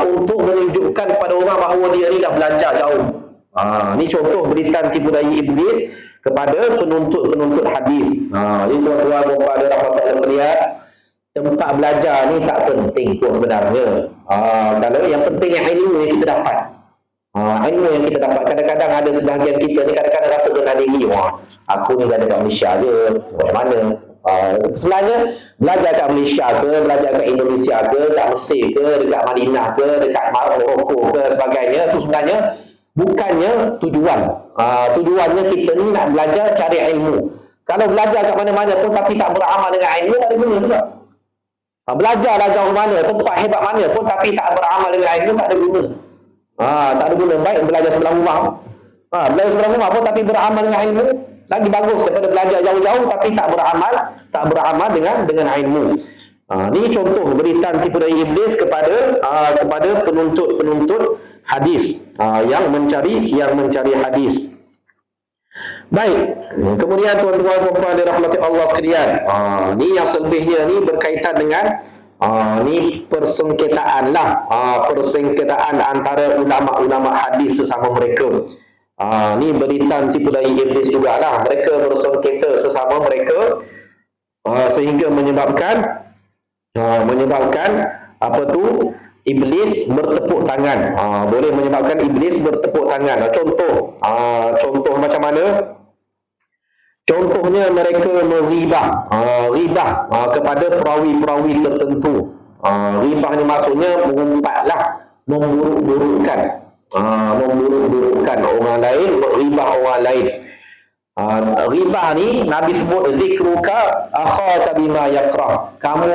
untuk menunjukkan kepada orang bahawa dia ni dah belajar jauh. Ni contoh beritan tipu daya iblis kepada penuntut hadis. Ini tuan-tuan dan puan rahmat Allah sekalian, tempat belajar ni tak penting pun sebenarnya. Kalau yang penting yang ilmu yang kita dapat. Ilmu yang kita dapat. Kadang-kadang ada sebahagian kita ni kadang-kadang rasa rendah diri. Aku ni dah dekat Malaysia je, macam mana? Sebenarnya belajar kat Malaysia ke, belajar kat Indonesia ke, kat Mesir ke, dekat Madinah ke, dekat Morocco ke, sebagainya, tu sebenarnya bukannya tujuan. Tujuannya kita ni nak belajar cari ilmu. Kalau belajar kat mana-mana pun tapi tak beramal dengan ilmu, tak ada guna juga. Belajarlah jauh mana, tempat hebat mana pun tapi tak beramal dengan ilmu, tak ada guna. Tak ada guna. Baik belajar sebelah rumah. Belajar sebelah rumah pun tapi beramal dengan ilmu, lagi bagus daripada belajar jauh-jauh tapi tak beramal dengan ilmu. Ini contoh beritan tipu daya iblis kepada penuntut hadis yang mencari hadis. Baik, kemudian tuan-tuan dan puan dirahmati Allah sekalian, ni yang selebihnya ni berkaitan dengan ni persengketaan lah, persengketaan antara ulama-ulama hadis sesama mereka. Ni beritan tipu daya iblis jugalah, mereka bersengketa sesama mereka sehingga menyebabkan apa tu, iblis bertepuk tangan. Boleh menyebabkan iblis bertepuk tangan. Contoh macam mana? Contohnya mereka meribah, kepada perawi-perawi tertentu. Ribah ni maksudnya mengumpat, memburuk-burukkan orang lain, meribah orang lain. Ribah ni Nabi sebut zikruka akhaka bima yakrah. Kamu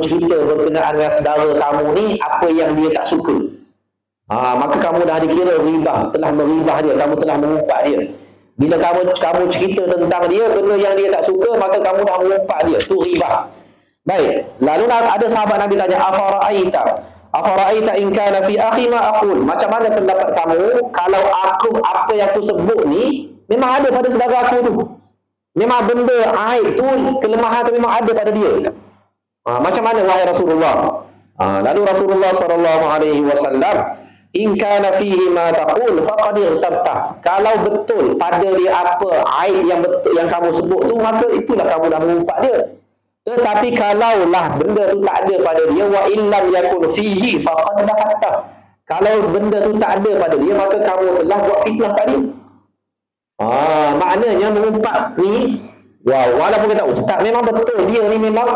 cerita berkenaan dengan saudara kamu ni apa yang dia tak suka. Maka kamu dah dikira ribah, telah meribah dia, kamu telah mengumpat dia. Bila kamu cerita tentang dia benda yang dia tak suka, maka kamu dah mengumpat dia. Tu ribah. Baik, lalu ada sahabat Nabi tanya, afara'aita in kana fi akhi ma aqul. Macam mana pendapat kamu kalau apa yang aku sebut ni memang ada pada saudara aku tu? Memang benda aib tu, kelemahan tu memang ada pada dia. Macam mana wahai Rasulullah? Lalu Rasulullah SAW, in kana fihi ma taqul faqad irtabta. Kalau betul pada dia apa aib yang kamu sebut tu, maka itulah kamu dah mengumpat dia. Tetapi kalaulah benda tu tak ada pada dia, wa illam yakun fihi faqad bahatta. Kalau benda tu tak ada pada dia, maka kamu telah buat fitnah pada dia. Maknanya mengumpat ni, walaupun kita tahu tak, memang betul dia ni memang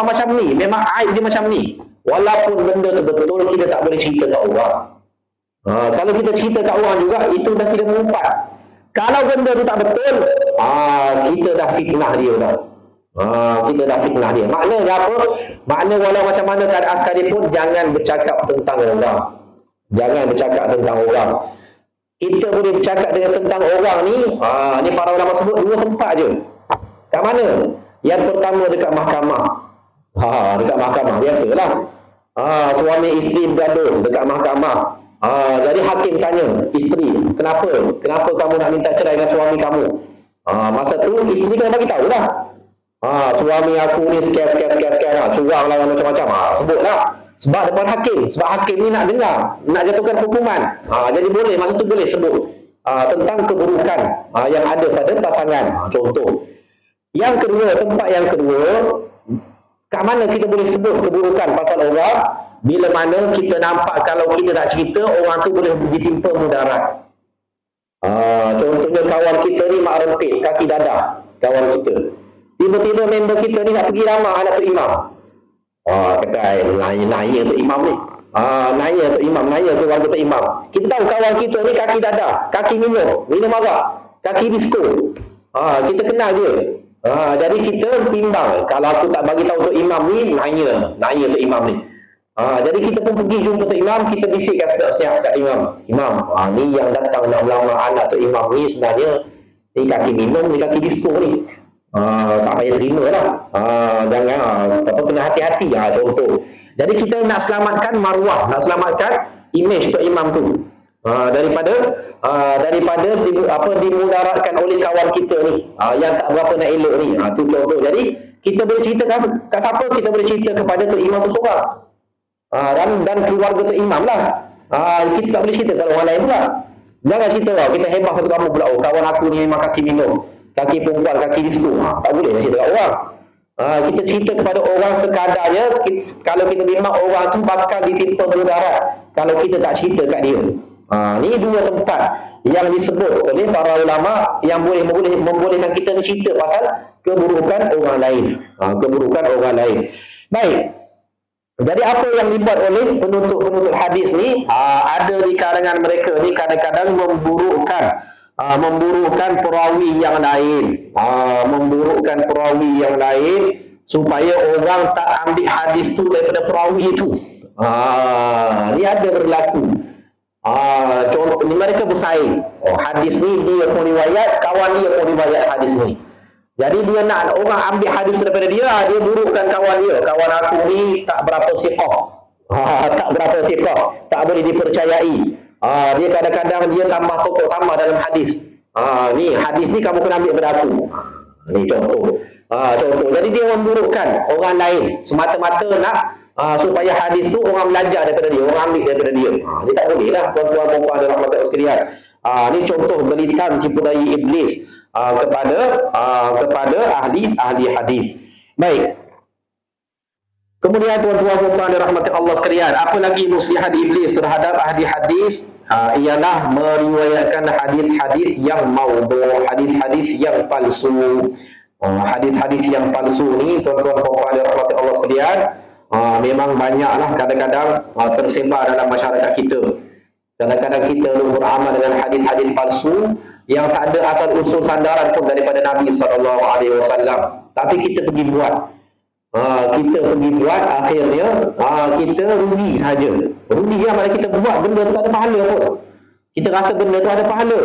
macam ni, memang aib dia macam ni. Walaupun benda tu betul, kita tak boleh cerita kat orang. Kalau kita cerita kat orang juga, itu dah tidak mengumpat. Kalau benda tu tak betul, kita dah fitnah dia dah. Kita dah fitnah dia. Maknanya apa? Makna walau macam mana keadaan sekalipun, jangan bercakap tentang orang. Jangan bercakap tentang orang. Kita boleh bercakap tentang orang ni, ni para ulama sebut dua tempat je. Kat mana? Yang pertama dekat mahkamah. Dekat mahkamah, biasalah. Suami isteri bergaduh dekat mahkamah. Jadi hakim tanya isteri, kenapa kamu nak minta cerai dengan suami kamu? Masa tu isteri kena bagi tahu lah. Suami aku ni sekian, curang lah, macam-macam. Sebutlah. Sebab depan hakim. Sebab hakim ni nak dengar, nak jatuhkan hukuman. Jadi boleh, masa tu boleh sebut tentang keburukan yang ada pada pasangan. Contoh. Yang kedua, tempat yang kedua, kat mana kita boleh sebut keburukan pasal orang? Bila mana kita nampak kalau kita tak cerita, orang tu boleh ditimpa mudarat. Contohnya kawan kita ni mak rempit, kaki dadah kawan kita. Tiba-tiba member kita ni nak pergi ramah anak Tok Imam. Kata naya Tok Imam ni. Naya Tok Imam, naya ke warga Tok Imam. Kita tahu kawan kita ni kaki dadah, kaki minum arak, kaki disko. Kita kenal dia. Jadi kita timbang, kalau aku tak bagi tahu Tok Imam ni, naya Tok Imam ni. Jadi kita pun pergi jumpa Tok Imam, kita bisikkan sedap-sedap kat Imam. Ni yang datang nak melamar anak Tok Imam ni sebenarnya ni kaki minum, ni kaki disko ni. Tak payah terima lah. Jangan kena hati-hati contoh. Jadi kita nak selamatkan maruah, nak selamatkan image Tok Imam tu daripada dimudaratkan oleh kawan kita ni yang tak berapa nak elok ni. Tu contoh. Jadi kita boleh cerita kat siapa? Kita boleh cerita kepada Tok Imam tu seorang, dan keluarga Tok Imam lah. Kita tak boleh cerita kat orang lain pula. Jangan cerita kita hebat satu kamu pula, kawan aku ni memang kaki minum, kaki perempuan, kaki disko. Tak boleh nak cerita kat orang. Kita cerita kepada orang sekadarnya, kalau kita memang orang tu bakal ditimpa mudarat kalau kita tak cerita kat dia. Ni dua tempat yang disebut oleh para ulama yang boleh membolehkan kita cerita pasal keburukan orang lain. Keburukan orang lain. Baik. Jadi apa yang dibuat oleh penuntut hadis ni, ada di kalangan mereka ni kadang-kadang memburukkan perawi yang lain. Memburukkan perawi yang lain supaya orang tak ambil hadis tu daripada perawi itu. Ni ada berlaku. Contoh ni mereka bersaing. Hadis ni dia pun riwayat, kawan dia pun riwayat hadis ni. Jadi dia nak orang ambil hadis daripada dia, dia burukkan kawan dia. Kawan aku ni tak berapa siqah. Tak berapa siqah, tak boleh dipercayai. Dia kadang-kadang dia tambah pokok tambah dalam hadis. Ni hadis ni kamu kena ambil daripada aku. Ni contoh. Contoh. Jadi dia memburukkan orang lain semata-mata nak supaya hadis tu orang belajar daripada dia, orang ambil daripada dia. Dia tak boleh lah, tuan-tuan dan puan dalam rahmat sekalian. Ni contoh belitan tipu daya iblis kepada ahli hadis. Baik. Kemudian tuan-tuan dan puan rahmat Allah sekalian, apa lagi muslihat iblis terhadap ahli hadis? Ialah meriwayatkan hadis-hadis yang maudhu', hadis-hadis yang palsu. Hadis-hadis yang palsu ni tuan-tuan dan puan rahmat Allah sekalian, memang banyaklah kadang-kadang tersebar dalam masyarakat kita. Kadang-kadang kita beramal dengan hadis-hadis palsu yang tak ada asal usul sandaran pun daripada Nabi SAW. Tapi kita pergi buat. Akhirnya kita rugi saja. Rugi lah mana kita buat benda tu tak ada pahala pun. Kita rasa benda tu ada pahala.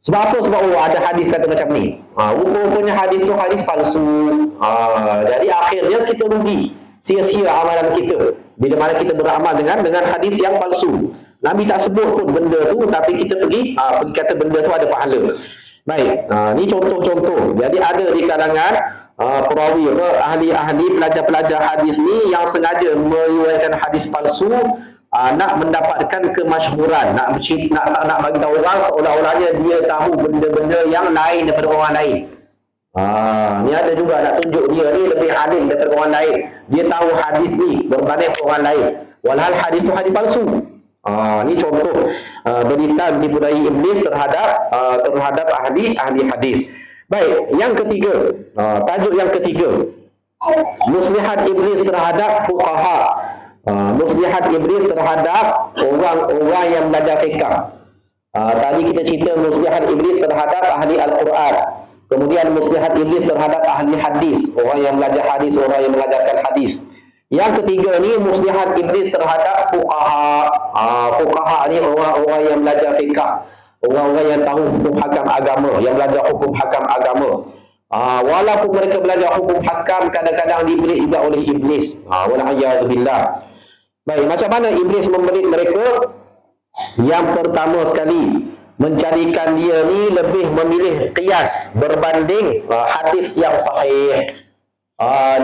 Sebab apa? Sebab ada hadis kata macam ni. Rupanya hadis tu hadis palsu. Jadi akhirnya kita rugi. Sia-sia amalan kita bila mana kita beramal dengan hadis yang palsu. Nabi tak sebut pun benda tu, tapi kita pergi kata benda tu ada pahala. Baik, ni contoh-contoh. Jadi ada di kalangan perawi ahli-ahli pelajar-pelajar hadis ni yang sengaja meriwayatkan hadis palsu, nak mendapatkan kemasyhuran, nak bagi tahu orang seolah-olahnya dia tahu benda-benda yang lain daripada orang lain. Ni ada juga nak tunjuk dia ni lebih alim daripada orang lain. Dia tahu hadis ni berbanding orang lain, walhal hadis tu hadis palsu. Ni contoh berita tipu daya iblis terhadap ahli hadis. Baik, yang ketiga, tajuk yang ketiga, muslihat iblis terhadap fuqaha. Muslihat iblis terhadap orang-orang yang belajar fiqh. Tadi kita cerita muslihat iblis terhadap ahli Al-Quran. Kemudian muslihat iblis terhadap ahli hadis, orang yang belajar hadis, orang yang mengajarkan hadis. Yang ketiga ni muslihat iblis terhadap fuqaha. Fuqaha ni orang-orang yang belajar fiqh, orang-orang yang tahu hukum hakam agama, yang belajar hukum hakam agama. Walaupun mereka belajar hukum hakam, kadang-kadang dibelit juga oleh iblis. Wal'iyadzubillah. Baik, macam mana iblis membelit mereka? Yang pertama sekali, menjadikan dia ni lebih memilih qiyas berbanding hadis yang sahih.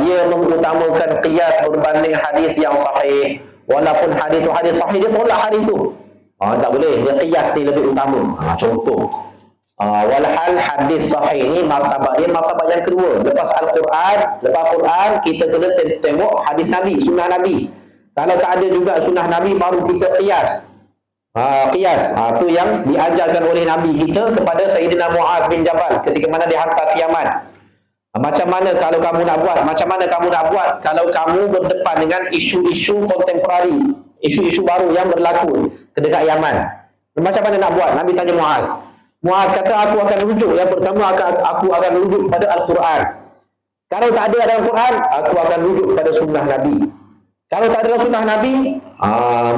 Dia mengutamakan qiyas berbanding hadis yang sahih. Walaupun hadis tu hadis sahih, dia tolak hadis tu. Tak boleh, dia qiyas ni lebih utama. Contoh, walhal hadis sahih ni martabat dia martabat yang kedua. Lepas Quran kita kena tengok hadis Nabi, sunnah Nabi. Kalau tak ada juga sunnah Nabi, baru kita qiyas. Qiyas tu yang diajarkan oleh Nabi kita kepada Sayyidina Mu'adz bin Jabal ketika mana dihantar ke Yaman. Macam mana kalau kamu nak buat? Macam mana kamu nak buat kalau kamu berdepan dengan isu-isu kontemporari, isu-isu baru yang berlaku dekat Yaman? Macam mana nak buat? Nabi tanya Mu'adz. Mu'adz kata, aku akan rujuk. Yang pertama aku akan rujuk pada Al-Quran. Kalau tak ada dalam Quran, aku akan rujuk pada sunnah Nabi. Kalau tak ada sunnah Nabi,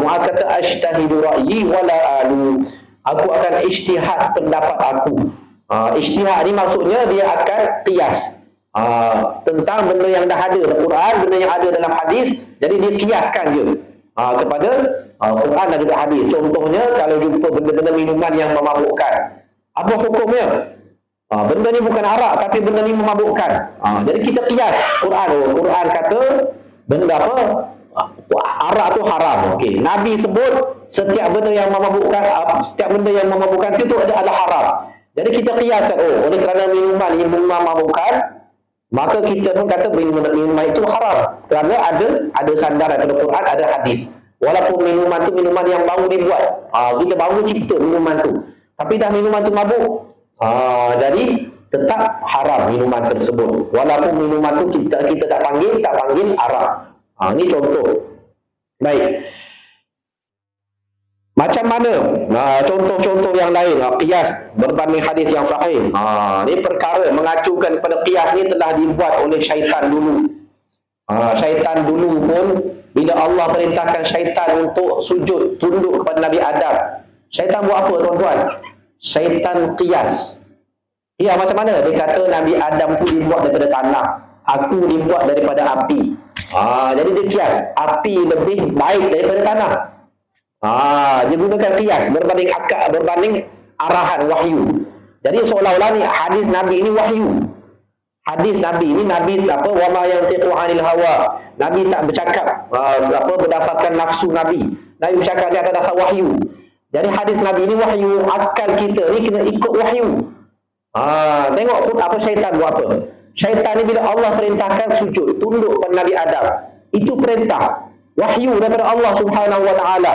Mu'adz kata, ashtahidu ra'yi wala alu. Aku akan ijtihad pendapat aku. Ijtihad ni maksudnya dia akan qiyas tentang benda yang dah ada dalam Quran, benda yang ada dalam hadis. Jadi dia qiyaskan je kepada Quran dan juga hadis. Contohnya, kalau jumpa benda-benda minuman yang memabukkan, apa hukumnya? Benda ni bukan arak, tapi benda ni memabukkan. Jadi kita qiyas Quran kata benda apa? Arak tu haram. Okey, Nabi sebut setiap benda yang memabukkan itu adalah haram. Jadi kita qiyaskan, oleh kerana minuman yang memabukkan, Maka kita pun kata minuman itu haram. Kerana ada sandaran daripada Quran, ada hadis. Walaupun minuman tu minuman yang baru dibuat. Kita baru cipta minuman tu. Tapi dah minuman tu mabuk. Jadi tetap haram minuman tersebut. Walaupun minuman tu kita tak panggil haram. Ini contoh. Baik. Macam mana contoh-contoh yang lain, qiyas berbanding hadis yang sahih. Ini perkara mengacukan kepada qiyas ni telah dibuat oleh syaitan dulu. Syaitan dulu pun bila Allah perintahkan syaitan untuk sujud tunduk kepada Nabi Adam, syaitan buat apa tuan-tuan? Syaitan qiyas. Ya, macam mana? Dia kata Nabi Adam tu dibuat daripada tanah, aku dibuat daripada api. Jadi dia qiyas, api lebih baik daripada tanah. Dia gunakan qiyas berbanding akal, berbanding arahan wahyu. Jadi seolah-olah ni hadis Nabi ini wahyu. Hadis Nabi ini, Nabi apa, wa ma yantiqu 'anil hawa. Nabi tak bercakap berdasarkan nafsu Nabi. Nabi bercakap di atas dasar wahyu. Jadi hadis Nabi ini wahyu, akal kita ni kena ikut wahyu. Tengok pun apa syaitan buat apa. Syaitan ni bila Allah perintahkan sujud tunduk pada Nabi Adam, itu perintah wahyu daripada Allah Subhanahu wa taala.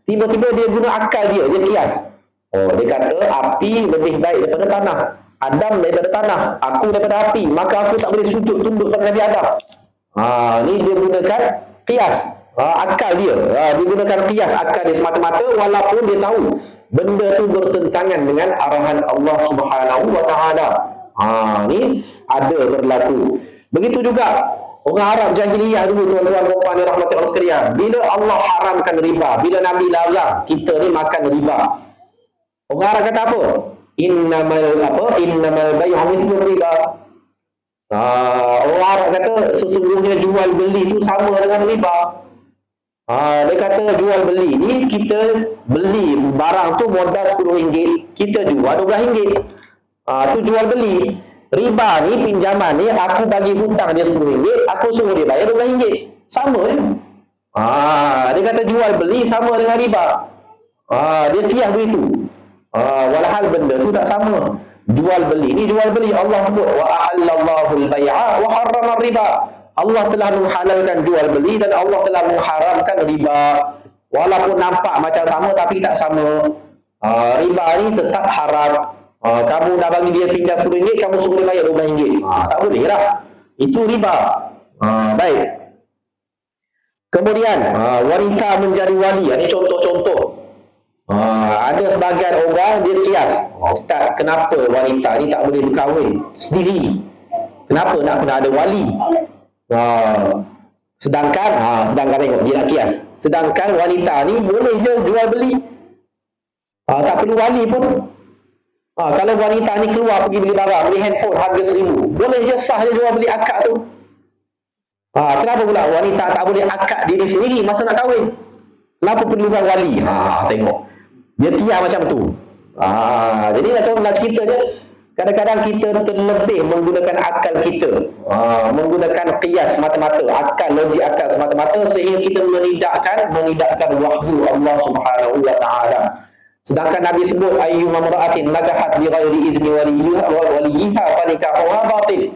Tiba-tiba dia guna akal dia qiyas. Dia kata api lebih baik daripada tanah. Adam daripada tanah, aku daripada api, maka aku tak boleh sujud tunduk pada Nabi Adam. Ni dia gunakan qiyas. Akal dia. Dia gunakan qiyas akal dia semata-mata walaupun dia tahu benda tu bertentangan dengan arahan Allah Subhanahu wa taala. Ni ada berlaku. Begitu juga orang Arab jahiliyah dulu, tuan-tuan dan puan rahmati Allah sekalian. Bila Allah haramkan riba, bila Nabi larang kita ni makan riba, orang Arab kata apa? Innamal bay'u mithlu riba. Orang Arab kata sesungguhnya jual beli itu sama dengan riba. Dia kata jual beli ni, kita beli barang tu modal RM10, kita jual RM12. Tu jual beli. Riba ni, pinjaman ni, aku bagi hutang dia RM10, aku suruh dia bayar RM12. Sama je. Dia kata jual beli sama dengan riba. Dia qiyas begitu. Walhal benda tu tak sama. Jual beli ni jual beli. Allah sebut wa ahallallahu al-bai'a wa harrama riba. Allah telah menghalalkan jual beli dan Allah telah mengharamkan riba. Walaupun nampak macam sama tapi tak sama. Riba ni tetap haram. Kamu dah bagi dia pinjam RM10, kamu suruh dia bayar RM12. Tak boleh lah. Itu riba. Baik. Kemudian wanita menjadi wali. Ini contoh-contoh. Ada sebahagian orang dia qiyas. Ustaz, kenapa wanita ni tak boleh berkahwin sendiri? Kenapa nak kena ada wali? Sedangkan tengok dia nak qiyas. Sedangkan wanita ni boleh je jual beli. Tak perlu wali pun. Kalau wanita ni keluar pergi beli barang, beli handphone harga RM1,000, boleh je sah je jual beli akad tu. Kenapa pula wanita tak boleh akad diri sendiri masa nak kahwin? Kenapa perlukan wali? Tengok. Dia tiap macam tu. Jadi nak cerita je, kadang-kadang kita terlebih menggunakan akal kita. Menggunakan qiyas semata-mata, akal, logik akal semata-mata, sehingga kita menidakkan wahyu Allah Subhanahu wa taala. Sedangkan Nabi sebut ayyuma mar'atin nakahat bi ghairi izni waliha fanikahuha batil.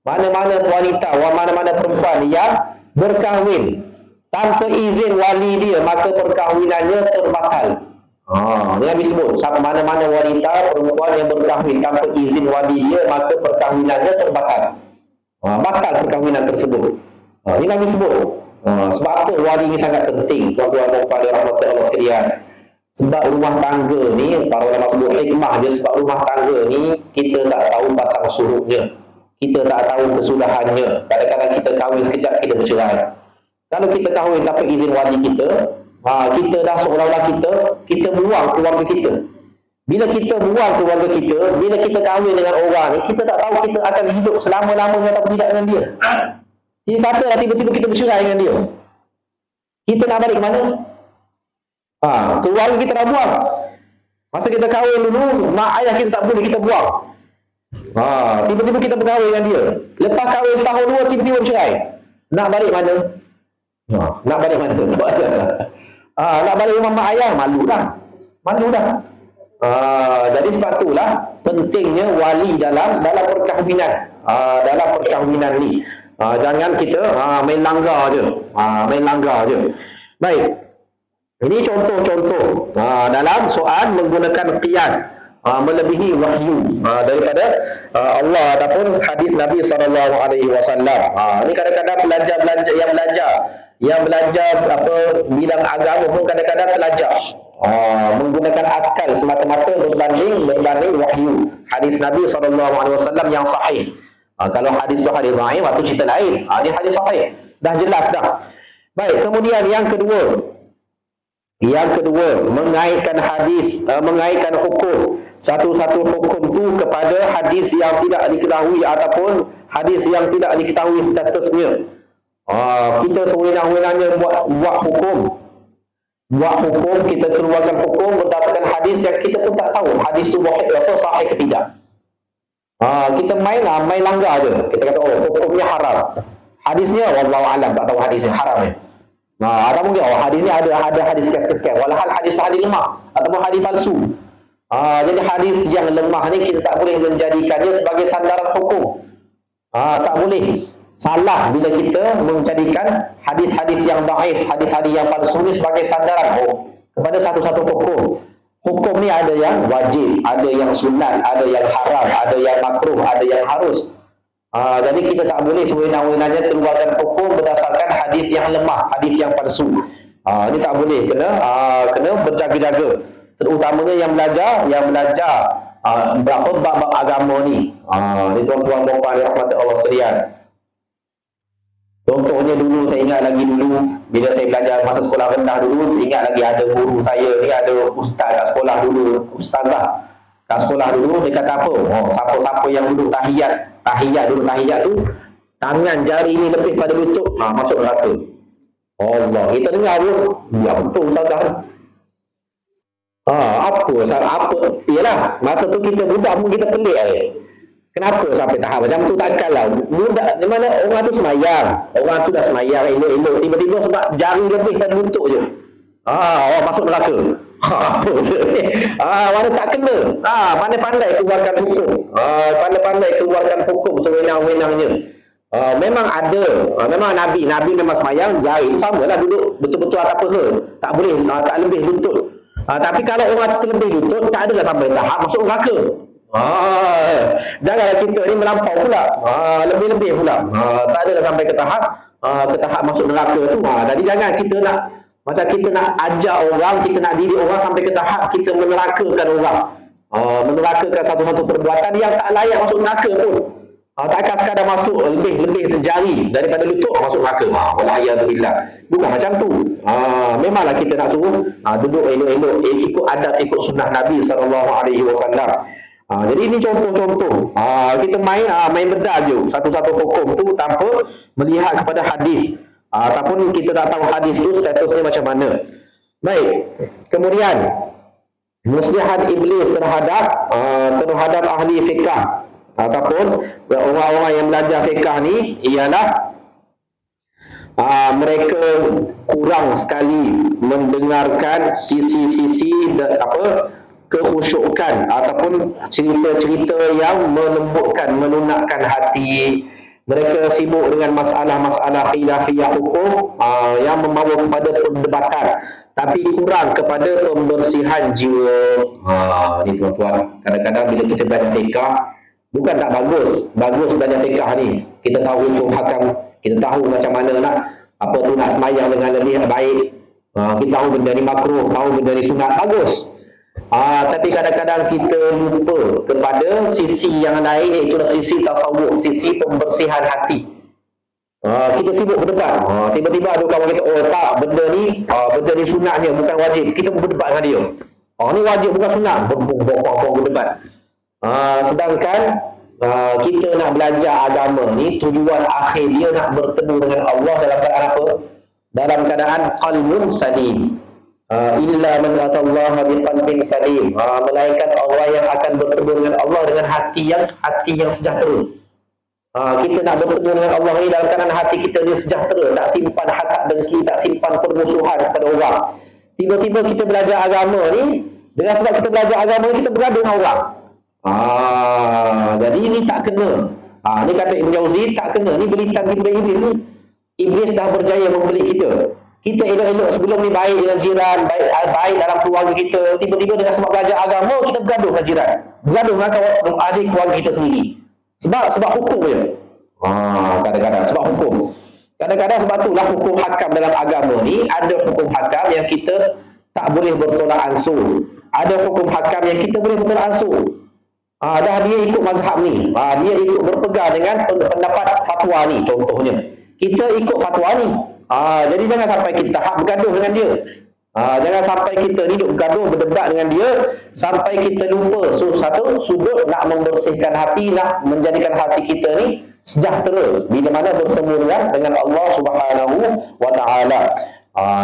Mana-mana wanita, mana-mana perempuan yang berkahwin tanpa izin wali dia, maka perkahwinannya terbatal. Nabi sebut mana-mana wanita, perempuan yang berkahwin tanpa izin wali dia, maka perkahwinannya terbatal. Batal perkahwinan tersebut. Ini Nabi sebut. Sebab apa wali ini sangat penting, tuan-tuan dan puan rahmati Allah sekalian. Sebab rumah tangga ni, para ulama sebut hikmah dia, sebab rumah tangga ni kita tak tahu pasang surutnya, kita tak tahu kesudahannya. Kadang-kadang kita kahwin sekejap kita bercerai. Kalau kita kahwin tanpa izin wali kita, kita dah seolah-olah kita buang keluarga kita. Bila kita buang keluarga kita, bila kita kahwin dengan orang ni, kita tak tahu kita akan hidup selama-lamanya atau tidak dengan dia. Dia katalah tiba-tiba kita bercerai dengan dia, kita nak balik ke mana? Keluarga kita dah buang. Masa kita kahwin dulu, mak ayah kita tak boleh kita buang. Tiba-tiba kita berkahwin dengan dia. Lepas kahwin setahun dua, tiba-tiba bercerai. Nak balik mana? Nak balik mana? Nak balik rumah mak ayah, malu dah. Jadi sebab itulah pentingnya wali dalam perkahwinan. Dalam perkahwinan ni. Jangan kita main langgar je. Main langgar je. Baik. Ini contoh-contoh dalam soal menggunakan qiyas melebihi wahyu daripada Allah ataupun hadis Nabi SAW. Ini kadang-kadang yang belajar apa bidang agama pun kadang-kadang pelajar menggunakan akal semata-mata berbanding wahyu hadis Nabi SAW yang sahih. Kalau hadis tu hadis dhaif, waktu cerita lain. Ini hadis sahih, dah jelas dah. Baik, kemudian yang kedua mengaitkan hadis, mengaitkan hukum satu-satu hukum tu kepada hadis yang tidak diketahui ataupun hadis yang tidak diketahui statusnya. Kita sewenang-wenangnya buat hukum, kita keluarkan hukum berdasarkan hadis yang kita pun tak tahu hadis tu dhaif atau sahih ke tidak. Kita main langgar je. Kita kata hukumnya haram, hadisnya wallahu alam, tak tahu hadisnya haram ni. Ada mungkin hadis ni ada hadis kes-kes, walhal hadis lemah ataupun hadis palsu. Jadi hadis yang lemah ni kita tak boleh menjadikannya sebagai sandaran hukum. Tak boleh. Salah bila kita menjadikan hadis-hadis yang dhaif, hadis-hadis yang palsu ni sebagai sandaran kepada satu-satu hukum. Hukum ni ada yang wajib, ada yang sunat, ada yang haram, ada yang makruh, ada yang harus. Jadi kita tak boleh sewenang-wenangnya keluarkan hukum berdasarkan hadis yang lemah, hadis yang palsu. Ini tak boleh, kena berjaga-jaga. Terutamanya yang belajar berapa bab agama ni. Ni tuan-tuan dan puan rahmat Allah sekalian. Contohnya dulu saya ingat lagi dulu bila saya belajar masa sekolah rendah dulu, ingat lagi ada guru saya ni, ada ustaz kat sekolah dulu, ustazah kat sekolah dulu, dia kata apa? Siapa-siapa yang duduk tahiyat tu tangan jari ni lebih pada lutut, masuk neraka. Allah, kita dengar pun ya betul ustazah. Apa? Yalah, masa tu kita budak pun kita pelik kenapa sampai tahap macam tu, takkanlah budak di mana orang tu dah semayang elok-elok, tiba-tiba sebab jari lebih pada lutut je masuk neraka. Apa tu ni? Mana tak kena. Pandai-pandai keluarkan hukum. Pandai-pandai keluarkan hukum sewenang-wenangnya. Memang ada. Memang Nabi memang semayang jari samalah duduk betul-betul atas paha. Tak boleh tak lebih lutut. Tapi kalau orang tu terlebih lutut, tak adalah sampai tahap masuk neraka. Janganlah kita ni melampau pula. Lebih-lebih pula. Tak adalah sampai ke tahap masuk neraka tu. Jadi jangan kita nak macam kita nak ajar orang, kita nak didik orang sampai ke tahap kita menerakakan orang. Menerakakan satu-satu perbuatan yang tak layak masuk neraka pun. Takkan sekadar masuk lebih terjari daripada lutut masuk neraka. Walhamdulillah. Bukan macam tu. Memanglah kita nak suruh duduk elok-elok, ikut adab, ikut sunnah Nabi SAW. Jadi ini contoh-contoh. Kita main berdajuk satu-satu hukum tu tanpa melihat kepada hadis. Ataupun kita tak tahu hadis itu statusnya macam mana. Baik. Kemudian muslihat iblis terhadap ahli fiqah ataupun orang-orang yang belajar fiqah ni ialah mereka kurang sekali mendengarkan sisi-sisi kekhusyukan ataupun cerita-cerita yang melembutkan, melunakkan hati. Mereka sibuk dengan masalah-masalah khilafiyah hukum yang membawa kepada perdebatan, tapi kurang kepada pembersihan jiwa. Ni tuan-tuan, kadang-kadang bila kita belajar fiqah, bukan tak bagus belajar fiqah ni. Kita tahu hukum hakam, kita tahu macam mana nak semayang dengan lebih baik. Kita tahu benda ni makruh, tahu benda ni sunat, bagus. Tapi kadang-kadang kita lupa kepada sisi yang lain, iaitu sisi tasawuf, sisi pembersihan hati. Kita sibuk berdebat. Tiba-tiba ada kawan kita, tak, benda ni sunatnya, bukan wajib. Kita berdebat dengan dia. Ni wajib bukan sunat, berdebat. Sedangkan kita nak belajar agama ni, tujuan akhir dia nak bertemu dengan Allah dalam keadaan apa? Dalam keadaan qalbun salim. Illa man atallaha biqalbin salim. Melainkan orang yang akan bertemu dengan Allah dengan hati yang sejahtera. Kita nak bertemu dengan Allah ni dalam keadaan hati kita ni sejahtera, tak simpan hasad dengki, tak simpan permusuhan kepada orang. Tiba-tiba kita belajar agama ni, Dengan sebab kita belajar agama, kita bergaduh dengan orang. Jadi ini tak kena. Ni kata Ibn Jauzi, tak kena. Ni belitan daripada iblis ni. Iblis dah berjaya membeli kita. Kita elok-elok sebelum ni baik dengan jiran, baik dalam keluarga kita. Tiba-tiba dengan sebab belajar agama, kita bergaduh dengan jiran. Bergaduh dengan adik keluarga kita sendiri. Sebab hukum je. Kadang-kadang sebab hukum. Kadang-kadang sebab itulah hukum hakam dalam agama ni, ada hukum hakam yang kita tak boleh bertolak ansur. Ada hukum hakam yang kita boleh bertolak ansur. Dah dia ikut mazhab ni. Dia ikut berpegang dengan pendapat fatwa ni contohnya. Kita ikut fatwa ni. Jadi jangan sampai kita tahap bergaduh dengan dia. Jangan sampai kita ni duk bergaduh, berdebat dengan dia sampai kita lupa satu sudut nak membersihkan hati, nak menjadikan hati kita ni sejahtera bila mana bertemu dengan Allah Subhanahu wa taala.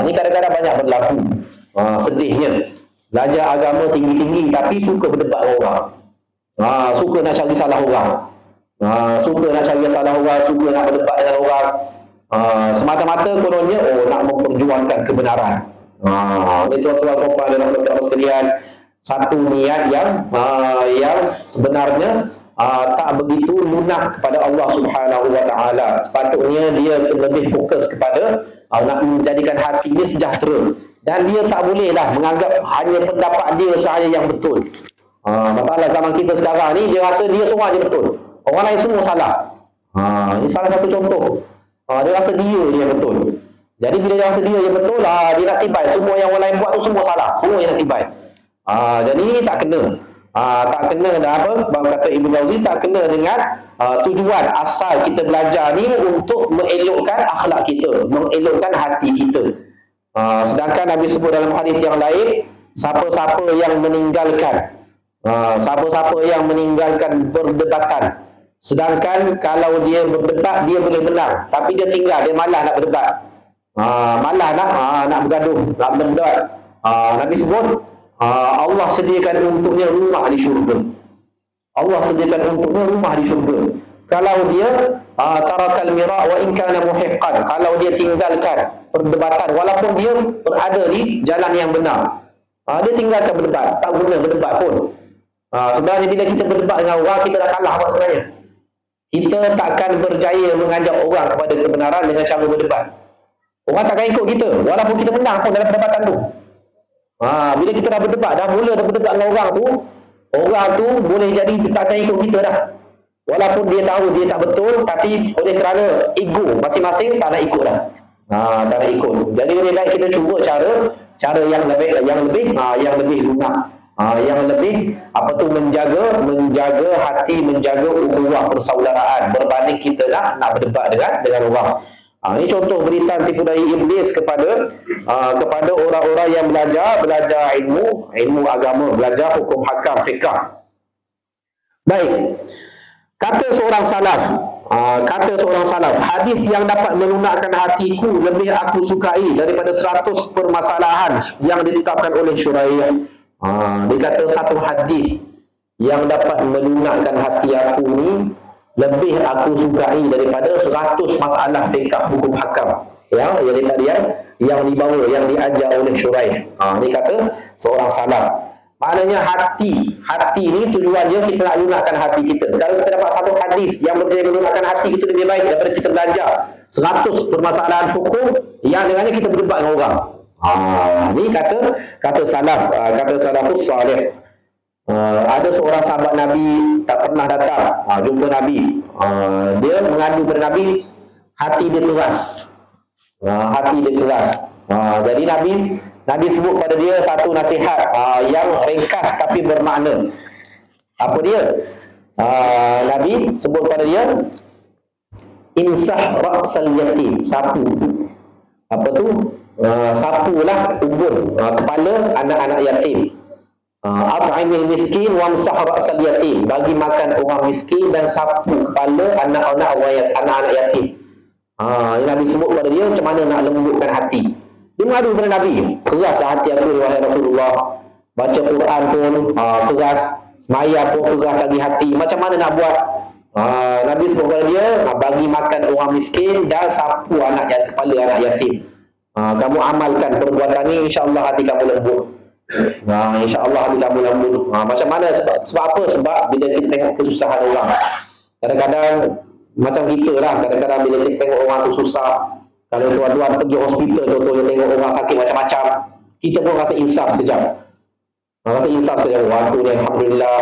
Ni kadang-kadang banyak berlaku. Sedihnya. Belajar agama tinggi-tinggi tapi suka berdebat dengan orang. Suka nak cari salah orang. Suka nak cari salah orang, suka nak berdebat dengan orang. Semata-mata kononnya nak memperjuangkan kebenaran. Ini tuan-tuan puan dan puan-puan sekalian, satu niat yang sebenarnya tak begitu lunak kepada Allah Subhanahu wa taala. Sepatutnya dia lebih fokus kepada nak menjadikan hati dia sejahtera, dan dia tak bolehlah menganggap hanya pendapat dia sahaja yang betul. Masalah zaman kita sekarang ni, dia rasa dia seorang je betul, orang lain semua salah. Ini salah satu contoh. Dia rasa dia yang betul. Jadi bila dia rasa dia yang betul, dia nak tibai semua yang orang lain buat tu semua salah, semua yang nak tibai. Jadi tak kena. Tak kena dah apa, kata Ibn Jauzi, tak kena dengan tujuan asal kita belajar ni untuk mengelokkan akhlak kita, mengelokkan hati kita. Sedangkan Nabi sebut dalam hadis yang lain, siapa-siapa yang meninggalkan berdebatan, sedangkan kalau dia berdebat dia boleh menang, tapi dia tinggal, dia malas nak berdebat, malas nak bergaduh, nak berdebat, Nabi sebut Allah sediakan untuknya rumah di syurga. Allah sediakan untuknya rumah di syurga. Kalau dia tarakal mira' wa in kana muhiqqan, kalau dia tinggalkan perdebatan walaupun dia berada di jalan yang benar, dia tinggalkan berdebat, tak guna berdebat pun. Sebenarnya bila kita berdebat dengan orang, kita dah kalah apa sebenarnya. Kita takkan berjaya mengajak orang kepada kebenaran dengan cara berdebat. Orang takkan ikut kita walaupun kita menang pun dalam perdebatan tu. Bila kita dah berdebat, dah mula berdebat dengan orang tu boleh jadi takkan ikut kita dah. Walaupun dia tahu dia tak betul, tapi oleh kerana ego masing-masing tak nak ikut dah. Tak nak ikut. Jadi lebih baik kita cuba cara yang lebih lunak. Yang lebih menjaga hati, menjaga ukhuwah persaudaraan berbanding kita nak berdebat dengan orang. Ini contoh beritan tipu daya iblis kepada orang-orang yang belajar ilmu agama, belajar hukum hakam fiqh. Baik. Kata seorang salaf, hadis yang dapat melunakkan hatiku lebih aku sukai daripada 100 permasalahan yang ditetapkan oleh syariah. Dia kata satu hadis yang dapat melunakkan hati aku ni lebih aku sukai daripada 100 masalah fiqh hukum hakam yang dibawa, yang diajar oleh syuraih. Ni kata seorang salaf. Maknanya hati ni tujuannya kita nak lunakkan hati kita. Kalau kita dapat satu hadis yang berjaya melunakkan hati kita lebih baik daripada kita belajar 100 permasalahan hukum yang dengannya kita berdebat dengan orang. Ni kata salafus salih. Ada seorang sahabat Nabi tak pernah datang jumpa Nabi. Dia mengadu kepada Nabi, hati dia keras. Jadi Nabi sebut pada dia satu nasihat yang ringkas tapi bermakna. Apa dia? Nabi sebut pada dia, imsah ra'sal yatim, sapu. Apa tu? Sapulah ubun kepala anak-anak yatim. At'imil miskin wamsah ra'sal yatim, bagi makan orang miskin dan sapu kepala anak-anak yatim. Nabi sebut pada dia macam mana nak lembutkan hati. Dia mengadu kepada Nabi, keraslah hati aku wahai Rasulullah, baca Quran pun keras, semaya pun keras lagi hati, macam mana nak buat? Nabi sebut kepada dia, bagi makan orang miskin dan sapu kepala anak yatim. Kamu amalkan perbuatan ini, insya-Allah hati kamu lembut. InsyaAllah dilambung-lambung. Macam mana? Sebab apa? Sebab bila kita tengok kesusahan orang, kadang-kadang macam kita lah, kadang-kadang bila kita tengok orang tu susah, kalau tuan-tuan pergi hospital contohnya tengok orang sakit macam-macam, kita pun rasa insaf sekejap. Rasa insaf sekejap. Orang tu ni Alhamdulillah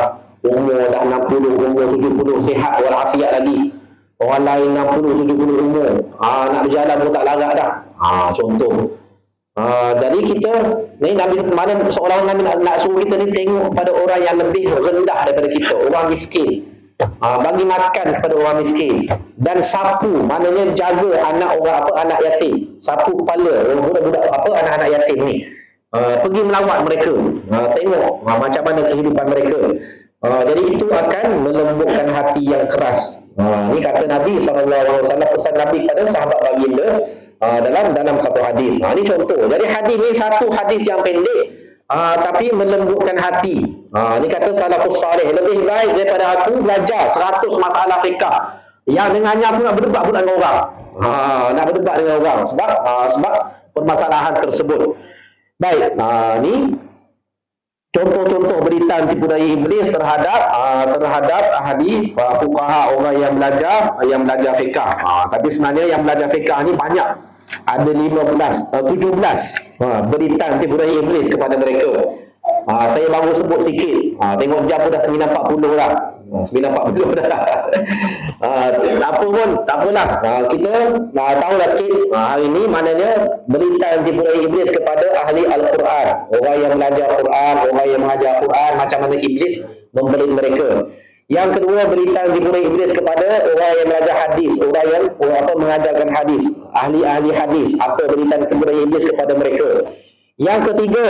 umur dah 60, umur 70, sihat walafiat lagi. Orang lain 60, 70 umur, nak berjalan pun tak larat dah. Contoh. Jadi kita ni Nabi mana seorang Nabi nak suruh kita ni tengok pada orang yang lebih rendah daripada kita, orang miskin. Bagi makan kepada orang miskin dan sapu, maknanya jaga anak orang anak yatim, sapu kepala budak-budak anak-anak yatim ni, pergi melawat mereka, tengok macam mana kehidupan mereka. Jadi itu akan melembutkan hati yang keras. Ini kata Nabi SAW, pesan Nabi pada sahabat baginda dalam satu hadis. Ini contoh. Jadi hadis ni satu hadis yang pendek, tapi melembutkan hati. Ini kata salafus salih, lebih baik daripada aku belajar 100 masalah fiqh yang dengannya aku nak berdebat pula dengan orang. Nak berdebat dengan orang sebab permasalahan tersebut. Baik, ni contoh-contoh berita tipu daya iblis terhadap ahli fuqaha, orang yang belajar fiqh. Tapi sebenarnya yang belajar fiqh ni banyak, ada 17 berita tipu daya iblis kepada mereka. Saya baru sebut sikit. Tengok jam pun dah 9.40 lah. 9.40 dah. Apa pun tak apalah. Kita tahulah sikit. Hari ini maknanya berita tipu daya iblis kepada ahli Al-Quran, orang yang belajar Quran, orang yang mengajar Quran, macam mana iblis membelit mereka. Yang kedua, berita tipu daya iblis kepada orang yang belajar hadis, orang yang mengajarkan hadis, ahli-ahli hadis, apa berita tipu daya iblis kepada mereka. Yang ketiga,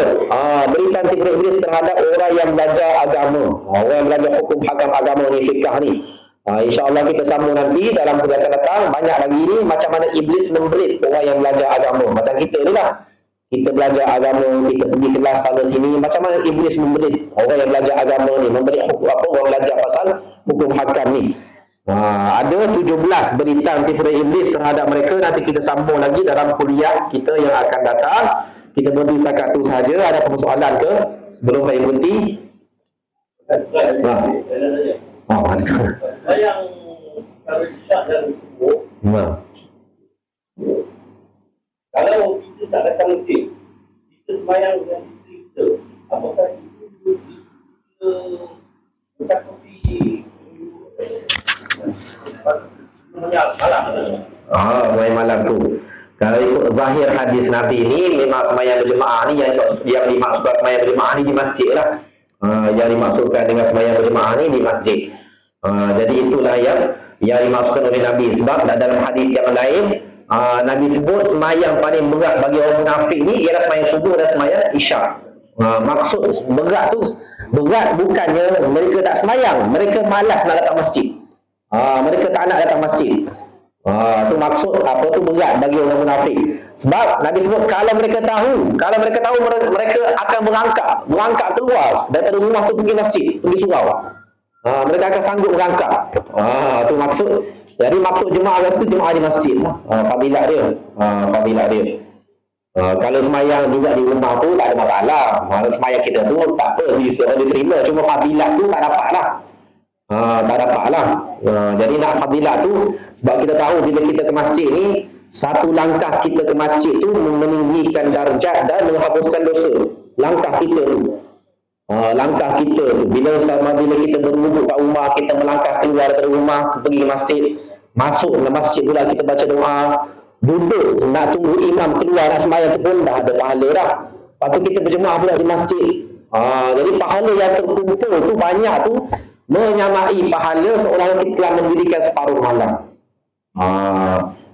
berita tipu daya iblis terhadap orang yang belajar agama, orang yang belajar hukum hakam agama ni, fiqh ni. InsyaAllah kita sambung nanti dalam kuliah akan datang. Banyak lagi ni macam mana iblis membelit orang yang belajar agama. Macam kita ni lah, kita belajar agama, kita pergi kelas sana sini, macam mana iblis membelit orang yang belajar agama ni, membelit hukum orang belajar pasal hukum hakam ni. Ada 17 berita tipu daya iblis terhadap mereka. Nanti kita sambung lagi dalam kuliah kita yang akan datang. Kita berhenti setakat tu saja. Ada persoalan ke sebelum saya berhenti? Yang kalau isyak dan subuh, kalau kita tak datang masjid, kita sembahyang dengan isteri kita, apakah itu kita mentakuti sembahyang malam tu? Kalau ikut zahir hadis Nabi ni, memang sembahyang berjemaah ni yang dimaksudkan sembahyang berjemaah ni di masjid lah. Yang dimaksudkan dengan sembahyang berjemaah ni di masjid. Jadi itulah yang dimaksudkan oleh Nabi. Sebab dalam hadis yang lain, Nabi sebut sembahyang paling berat bagi orang munafik ni ialah sembahyang subuh dan sembahyang isyak. Maksud berat tu, berat bukannya mereka tak sembahyang, mereka malas nak datang masjid. Mereka tak nak datang masjid. Tu maksud apa tu berat bagi orang munafik. Sebab Nabi sebut kalau mereka tahu mereka akan berangkat keluar daripada rumah tu pergi masjid, pergi surau. Mereka akan sanggup berangkat. Tu maksud. Jadi maksud jemaah itu jemaah di masjid. Fadilat dia. Kalau semayang juga di rumah tu tak ada masalah. Semayang kita tu tak apa, bisa diterima. Cuma fadilat tu tak dapat lah. Jadi nak fadilat tu, sebab kita tahu bila kita ke masjid ni, satu langkah kita ke masjid tu meninggikan darjat dan menghapuskan dosa. Langkah kita tu, bila kita berwuduk kat rumah, kita melangkah keluar dari rumah pergi ke masjid, masuk ke masjid pula kita baca doa, duduk nak tunggu imam keluar nak sembahyang tu pun dah ada pahala dah. Lepas tu kita berjemaah pula di masjid. Jadi pahala yang terkumpul tu banyak tu, menyamai pahala seorang kita telah mendirikan separuh malam.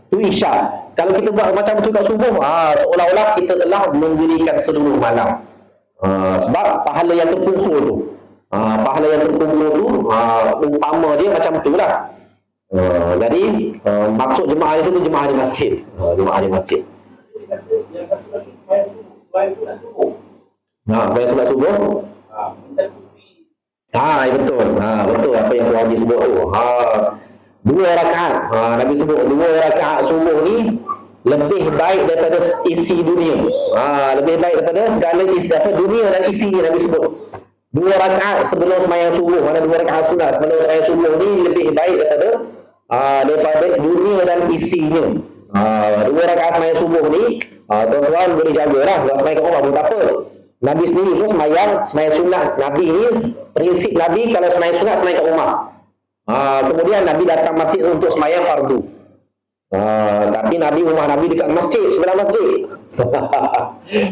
Tu isyak. Kalau kita buat macam tu kat subuh, seolah-olah kita telah mendirikan seluruh malam. Sebab pahala yang terkumpul tu, umpama dia macam tu lah. Jadi maksud jemaah di situ jemaah di masjid. Bayar solat subuh. Betul. Betul apa yang Tuan Haji sebut tu. 2 rakaat. Nabi sebut 2 rakaat subuh ni lebih baik daripada isi dunia. Lebih baik daripada segala isi dunia dan isinya. Nabi sebut 2 rakaat sebelum sembahyang subuh, mana 2 rakaat sunat sebelum sembahyang subuh ni lebih baik daripada dunia dan isinya. 2 rakaat sembahyang subuh ni tuan-tuan boleh jagalah, buat sembahyang kat rumah pun tak apa. Nabi sendiri pun sembahyang sunat. Nabi ni, prinsip Nabi kalau sembahyang sunat sembahyang kat rumah. Kemudian Nabi datang masjid untuk sembahyang fardu. Tapi rumah Nabi dekat masjid, sebelah masjid.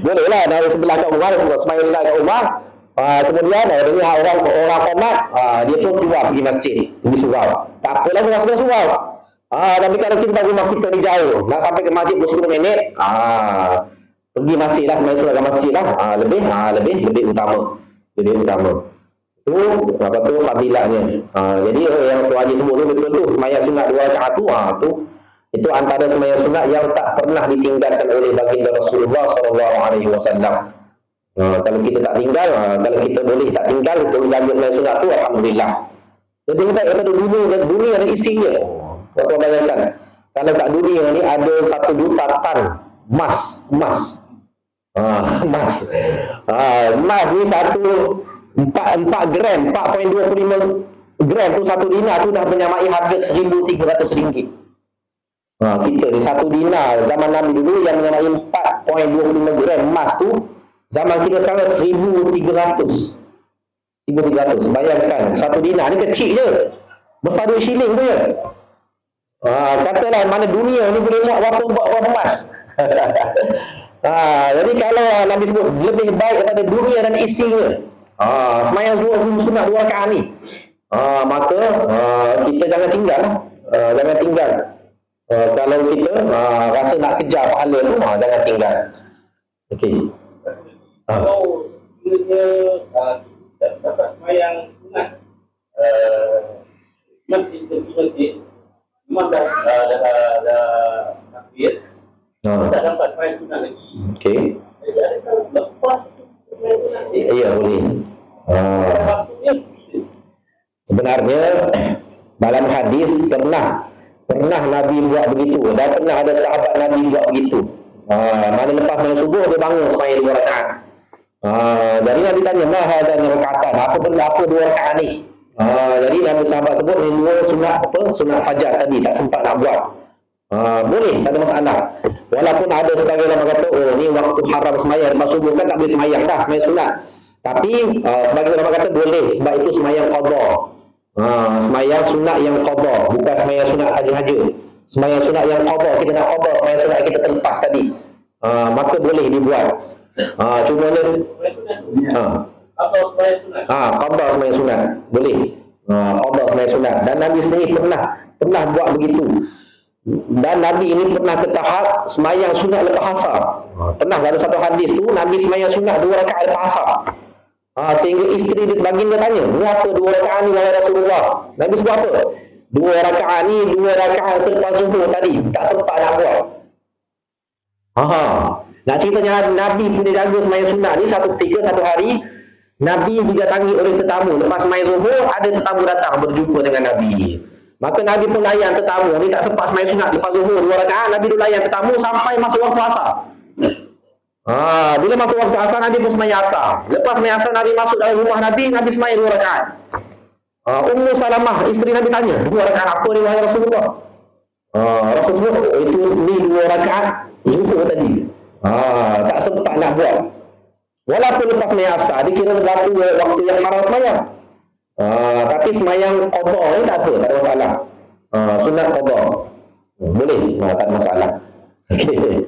Bolehlah dari sebelah kat rumah, sembahyang sunat kat rumah. Kemudian dengar orang qomat, dia pun keluar pergi masjid, pergi surau. Tak apalah sebelah surau. Tapi kalau kita rumah kita ni jauh, nak sampai ke masjid 10 minit, pergi masjid lah, sembahyang sunat kat masjid lah. Lebih utama. Lebih utama. Itu apa tu fadilahnya. Jadi yang Tuan Haji sebut tu betul tu, sembahyang sunat 2 rakaat tu, itu antara sembahyang sunat yang tak pernah ditinggalkan oleh baginda Rasulullah SAW. Kalau kita tak tinggal, kalau kita boleh tak tinggal untuk jaga sembahyang sunat tu, alhamdulillah. Lebih baik daripada dunia dan isinya. Kau bayangkan, kalau kat dunia ni ada 1 juta tan emas. Emas ni 4 gram, 4.25 gram tu 1 dinar tu dah menyamai harga RM1,300. Kita ni 1 dinar zaman Nabi dulu yang menyamai 4.25 gram emas tu, zaman kita sekarang 1,300. Bayangkan 1 dinar ni kecil je, besar 2 shilling tu je. Katalah mana dunia ni boleh muat berapa emas. Jadi kalau Nabi sebut lebih baik daripada dunia dan isinya, sembahyang sunat 2 rakaat ni, maka kita jangan tinggal lah. Jangan tinggal. Kalau kita rasa nak kejar pahala tu, jangan tinggal. Okey. Kalau sebenarnya dapat sembahyang sunat masjid memang dah takbir, tak dapat sembahyang sunat lagi. Okey. Lepas sembahyang sunat ni, Ya, boleh. waktunya Sebenarnya dalam hadis pernah Nabi buat begitu, dan pernah ada sahabat Nabi buat begitu. Mana lepas sembahyang subuh dia bangun sembahyang 2 rakaat. Jadi Nabi tanya, "Ma hadza rakaatan?" Apa benda 2 rakaat ni? Jadi Nabi sahabat sebut ni 2 sunat fajar tadi tak sempat nak buat. Boleh, tak ada masalah. Walaupun ada sebagai ulama kata, ni waktu haram sembahyang lepas subuh kan tak boleh sembahyang dah, sembahyang sunat. Tapi sebagai ulama kata boleh, sebab itu sembahyang qada. Sembahyang sunat yang qada, bukan sembahyang sunat saja-saja. Sembahyang sunat yang qada, kita nak qada sembahyang sunat kita terlepas tadi, maka boleh dibuat. Cuma ni apa sembahyang sunat? qada sembahyang sunat boleh. Qada sembahyang sunat, dan Nabi sendiri pernah buat begitu. Dan Nabi ini pernah ke tahap sembahyang sunat lepas asar. Pernah ada satu hadis tu Nabi sembahyang sunat 2 rakaat lepas asar. Sehingga isteri dia baginda tanya, "Berapa 2 rakaat ni wahai Rasulullah?" Nabi sebut apa? 2 rakaat ni 2 rakaat selepas zuhur tadi, tak sempat nak buat. Nak ceritanya Nabi punya jaga sembahyang sunat ni, satu ketika, satu hari Nabi didatangi oleh tetamu. Lepas sembahyang zuhur, ada tetamu datang berjumpa dengan Nabi. Maka Nabi pun layan tetamu ni, tak sempat sembahyang sunat lepas zuhur 2 rakaat, Nabi dulu layan tetamu sampai masuk waktu asar. Bila masuk waktu asar, Nabi pun sembahyang asar. Lepas sembahyang asar, Nabi masuk dalam rumah Nabi sembahyang 2 rakaat. Ummu Salamah, isteri Nabi tanya, 2 rakaat apa ni wahai Rasulullah? Rasul sebut, itu ni 2 rakaat zuhur tadi. Tak sempat nak buat. Walaupun lepas sembahyang asar, dikira waktu yang haram sembahyang. Tapi sembahyang qada ni tak apa, tak ada masalah. Sunat qada boleh, tak ada masalah. Okey.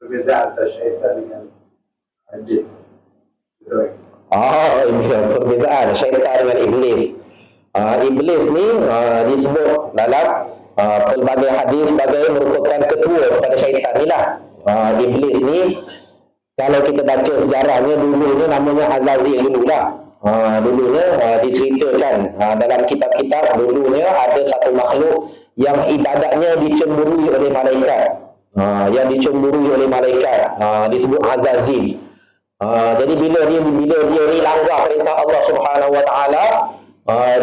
Berbeza antara syaitan dengan iblis. Perbezaan syaitan dengan iblis. Iblis ni disebut dalam pelbagai hadis sebagai merupakan ketua kepada syaitan ni lah. Iblis ni kalau kita baca sejarahnya, dulunya namanya Azazil dululah. Dulunya diceritakan dalam kitab-kitab, dulunya ada satu makhluk yang ibadatnya dicemburui oleh malaikat. Disebut Azazil. Jadi bila dia ni langgar perintah Allah Subhanahu Wa Taala,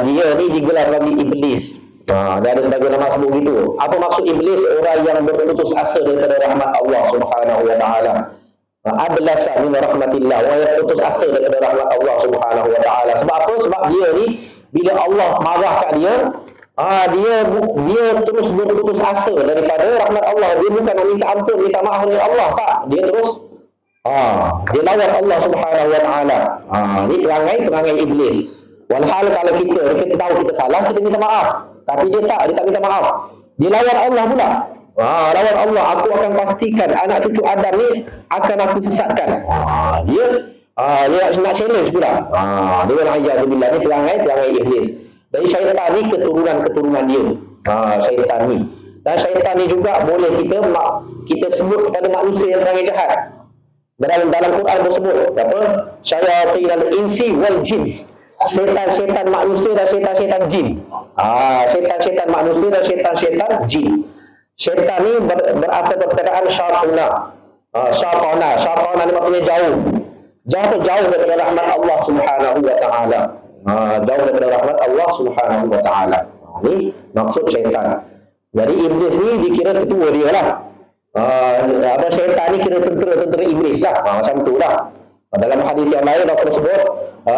dia ni digelar sebagai iblis. Dia ada sebagian ulama sebut gitu. Apa maksud iblis? Orang yang berputus asa daripada rahmat Allah Subhanahu wa taala. Ablasa min rahmatillah, orang yang putus asa daripada rahmat Allah Subhanahu wa taala. Sebab apa? Sebab dia ni bila Allah marah kat dia, dia terus berputus asa daripada rahmat Allah. Dia bukan minta ampun, minta maaf dari Allah, tak. Dia terus dia lawan Allah Subhanahu wa taala. Ni perangai iblis. Walhal kalau kita tahu kita salah, kita minta maaf. Tapi dia tak minta maaf. Dia lawan Allah pula. Lawan Allah, aku akan pastikan anak cucu Adam ni akan aku sesatkan. Dia nak challenge pula. Dia alhamdulillah, ni perangai iblis. Dari syaitan ni keturunan dia. Syaitan ni. Dan syaitan ni juga boleh kita sebut kepada manusia yang perangai jahat. Dalam Quran bersebut apa? Syayatinal insi wal jin. Syaitan manusia dan syaitan jin. Syaitan manusia dan syaitan jin. Syaitan ni berasal dari perkataan syafuna. Syafuna ni maksudnya jauh daripada rahmat Allah Subhanahu wa taala. Jauh daripada rahmat Allah Subhanahu wa taala. Ni maksud syaitan. Jadi iblis ni dikira ketua dia lah. Syaitan ni kira tentera iblis lah. Macam tu lah. Dalam hadis yang lain Rasul sebut,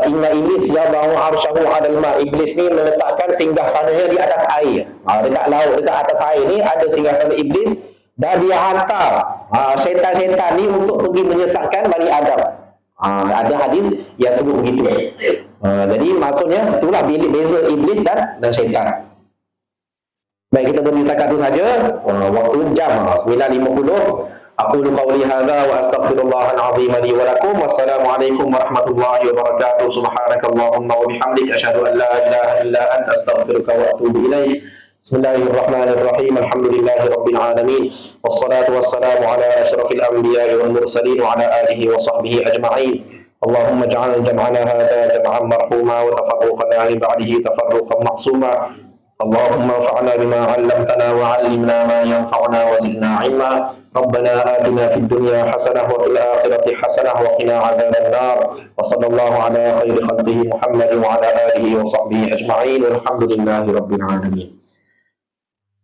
inna iblis yabahu arsyahu 'alal ma. Iblis ni meletakkan singgasananya di atas air. Dekat laut, dekat atas air ni ada singgasana iblis, dan dia hantar syaitan-syaitan ni untuk pergi menyesatkan Bani Adam. Ada hadis yang sebut begitu. Jadi maksudnya itulah beza iblis dan syaitan. Baik, kita berhenti setakat itu saja. Waktu jam 9.50. Aqulu qawli hadza wa astaghfirullahal azim li wa lakum. Wassalamualaikum warahmatullahi wabarakatuh. Subhanakallahumma wa bihamdika asyhadu an la ilaha illa anta astaghfiruka wa atubu ilaik. Bismillahirrahmanirrahim. Alhamdulillahi rabbil alamin. Wassalatu wassalamu ala asyrafil anbiya'i wal mursalin wa ala alihi wa sahbihi ajma'in. Allahumma ij'al jam'ana hadza jam'an marhuma wa tafarruqana min ba'dihi tafarruqan ma'suma. اللهم انفعنا بما علمتنا وعلمنا ما ينفعنا وزدنا علما. ربنا آتنا في الدنيا حسنة وفي الآخرة حسنة وقنا عذاب النار. وصلى الله على خير خلقه محمد وعلى آله وصحبه أجمعين والحمد لله رب العالمين.